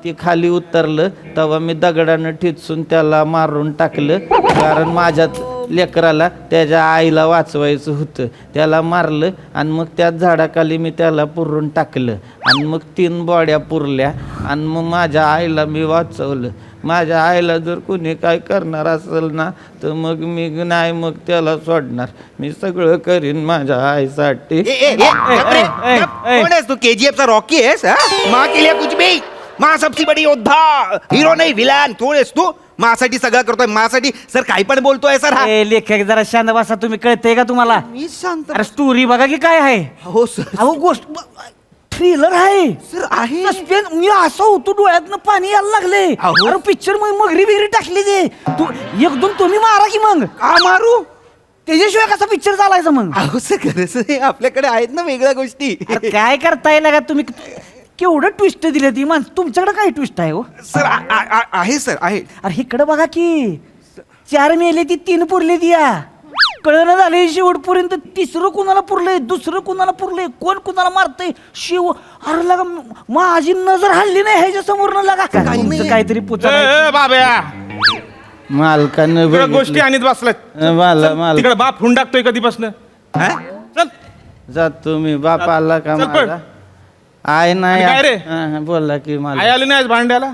ते खाली उतरलं तेव्हा मी दगडानं ठेचून त्याला मारून टाकलं. कारण माझ्यात लेकराला त्याच्या आईला वाचवायचं होतं. त्याला मारलं आणि मग त्याच झाडाखाली मी त्याला पुरून टाकलं आणि मग 3 बॉड्या पुरल्या आणि मग माझ्या आईला मी वाचवलं. माझ्या आईला जर कोणी काय करणार असेल ना तर मग मी नाही मग त्याला सोडणार. मी सगळं करीन माझ्या आईसाठी. कोण आहेस तू? KGF चा रॉकी आहेस? माँ के लिए कुछ भी, माँ सबसे बड़ी योद्धा, हिरो नाही विलन. कोण आहेस तू? माझ्यासाठी सगळं करतोय, माझ्यासाठी सर काही पण बोलतोय सर. हा लेखक जरा शांत बसा. तुम्ही कळतंय का तुम्हाला? मी शांत. अरे स्टोरी बघा की काय आहे. हो सर. अहो गोष्ट थ्रिलर आहे सर आहे. सस्पेन्स. मी असं होतो डोळ्यातनं पाणी यायला लागले. अरे पिक्चर मगरी बिगरी टाकली ते. एकदम तुम्ही मारा की मग. का मारू? त्याच्याशिवाय कसा पिक्चर चालायचा मग? अहो सर खरंच आपल्याकडे आहेत ना वेगळ्या गोष्टी. अरे काय करताय ना का तुम्ही? केवढं ट्विस्ट दिले ती माणसं. तुमच्याकडे काय ट्विस्ट आहे हो? सर आहे सर आहे. अरे इकडे बघा की 4 मेले ती 3 पुरले ती. या कळणं झाले शेवटपर्यंत. तिसरं कुणाला पुरलंय, दुसरं कुणाला पुरलंय, कोण कुणाला मारतंय शेव. अरे लगा माझी नजर हल्ली नाही ह्याच्या समोर न लगा. तुमचं काहीतरी पुचा बाब्या मालकानं गोष्टी बघितलं. आणत बसलात. मला तिकडे बाप हुंड टाकतोय कधीपासून. चल जातो मी. बाप आला का चल पळ. माझा? आय नाही. आणि काय रे? बोला की मला. आई आली नाही आज भांड्याला.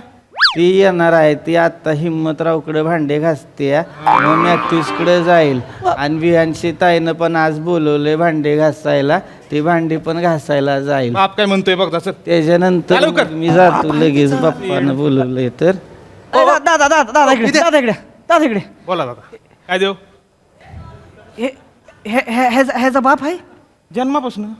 ती येणार आहे. ती आता हिम्मतरावकडे भांडे घासते. मग मॅथ्यूजकडे जाईल आणि विहानशी ताईनं पण आज बोलवले भांडे घासायला. ती भांडी पण घासायला जाईल. बाप काय म्हणतोय बघ तसं. त्याच्यानंतर लवकर. मग मी जातो लगेच. बाप्पानं बोलवलंय तर. दादा दादा दादा इकडे दादा इकडे दादा इकडे. बोला दादा काय देऊ? ह्याचा बाप आहे जन्मापासून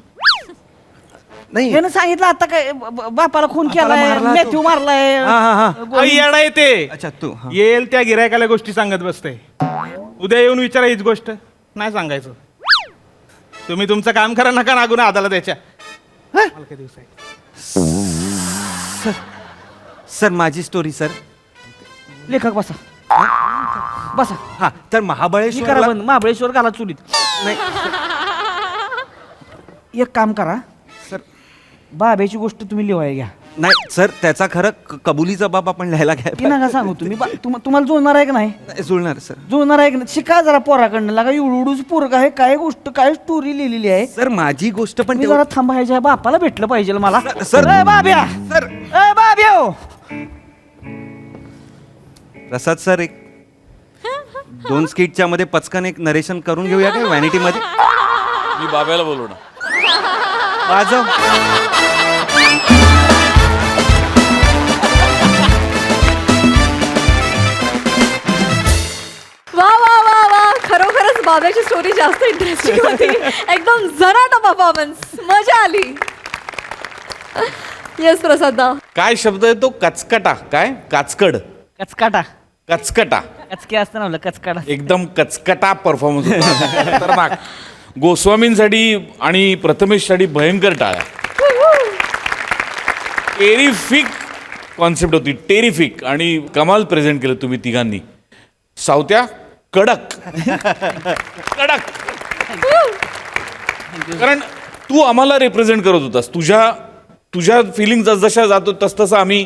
नाही. यानं सांगितलं आता काय बापाला खून केलाय, मॅथ्यू मारलाय. आई येडा येते. अच्छा तू येईल त्या गिरायकाला गोष्टी सांगत बसते. उद्या येऊन विचारा हीच गोष्ट. नाही सांगायचं. तुम्ही तुमचं काम करा, नका नागून अदालत याच्या. सर माझी स्टोरी सर. लेखक बसा बसा. हा तर करा महाबळेश्वर बंद. महाबळेश्वर घाला चुलीत. नाही एक काम करा सर. बाब्याची गोष्ट तुम्ही लिहाय घ्या. नाही सर, त्याचा खरं कबुलीचा बाब आपण लिहायला ती घ्या. नका सांगू तुम्ही तुम्हाला जुळणार आहे का नाही? जुळणार सर. जुळणार आहे का नाही? शिका जरा पोराकडनं. लागा एवढूच पोरग आहे, काय गोष्ट काय स्टोरी लिहिलेली आहे. सर माझी गोष्ट पण तुम्ही जरा थांबा, ह्याच्या बापाला भेटलं पाहिजे मला. सर. ए, बाब्या सर. ए, बाब्या हो. प्रसाद सर, एक 2 स्किटच्या मध्ये पचकन एक नरेशन करून घेऊया काय व्हॅनिटी मध्ये? मी बाब्याला बोलवणार. वाजव. वा वा वा वा, खरोखरच बाब्याची स्टोरी जास्त इंटरेस्टिंग होती. एकदम जराटा परफॉर्मन्स, मजा आली. येस प्रसादा. काय शब्द आहे तो? कचकटा. काय? काचकड. कचकाटा. कचकटा. कचके असतं ना कचकाटा. एकदम कचकटा परफॉर्मन्स होता. खतरनाक. गोस्वामींसाठी आणि प्रथमेशसाठी भयंकर टाळ्या. टेरिफिक कॉन्सेप्ट होती, टेरिफिक. आणि कमाल प्रेझेंट केलं तुम्ही तिघांनी. सावत्या कडक. कडक. कारण तू आम्हाला रिप्रेझेंट करत होतास. तुझ्या फिलिंग जशा जातो तसं आम्ही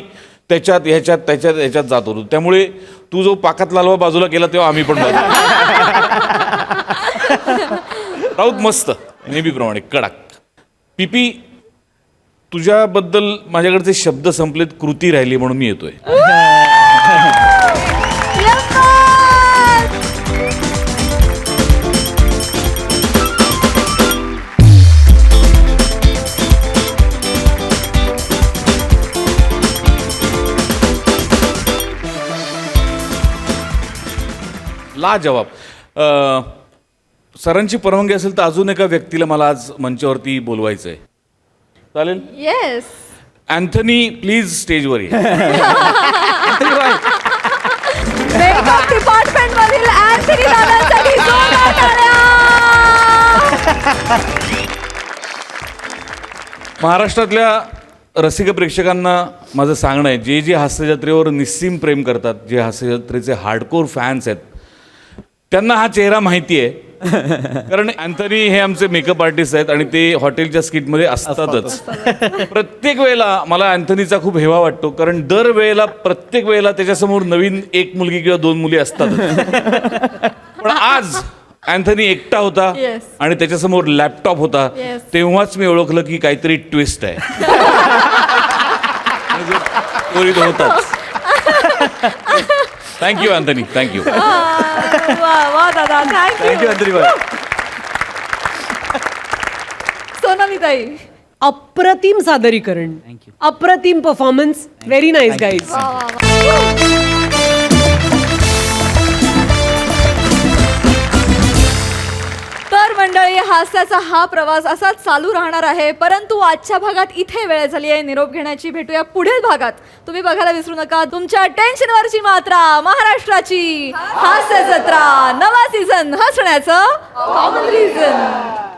त्याच्यात ह्याच्यात जात होतो. त्यामुळे तू जो पाकात लालवा बाजूला केला तेव्हा आम्ही पण बाजूला. राऊत मस्त, नेहमीप्रमाणे कडक. पीपी, तुझ्याबद्दल माझ्याकडचे शब्द संपलेत, कृती राहिली म्हणून मी येतोय. लाजवाब. सरांची परवानगी असेल तर अजून एका व्यक्तीला मला आज मंचावरती बोलवायचं आहे. चालेल? येस. अँथनी प्लीज स्टेजवर ये. मेकअप डिपार्टमेंट मधील अँथनी दादांसाठी जोरदार टाळ्या. महाराष्ट्रातल्या रसिक प्रेक्षकांना माझं सांगणं आहे, जे हास्यजत्रेवर निस्सीम प्रेम करतात, जे हास्यजत्रेचे हार्डकोर फॅन्स आहेत, त्यांना हा चेहरा माहिती आहे. कारण अँथनी हे आमचे मेकअप आर्टिस्ट आहेत आणि ते हॉटेलच्या स्किटमध्ये असतातच. प्रत्येक वेळेला मला अँथनीचा खूप हेवा वाटतो, कारण प्रत्येक वेळेला त्याच्यासमोर नवीन एक मुलगी किंवा 2 मुली असतात. पण आज अँथनी एकटा होता Yes. आणि त्याच्यासमोर लॅपटॉप होता. Yes. तेव्हाच मी ओळखलं की काहीतरी ट्विस्ट आहे. त्वरित होताच. Thank you Anthony, thank you. वा वा दादा, थँक्यू. अंतरी बाई. सोनाली ताई. अप्रतिम सादरीकरण, अप्रतिम परफॉर्मन्स, व्हेरी नाईस गाईज. वा वा वा. तर मंडळी, हास्याचा हा प्रवास असाच चालू राहणार आहे, परंतु आजच्या भागात इथे वेळ झाली आहे निरोप घेण्याची. भेटूया पुढील भागात. तुम्ही बघायला विसरू नका तुमच्या टेन्शनवरची मात्रा, महाराष्ट्राची हास्य जत्रा, नवा सीझन, हसण्याचं कॉमन रिझन.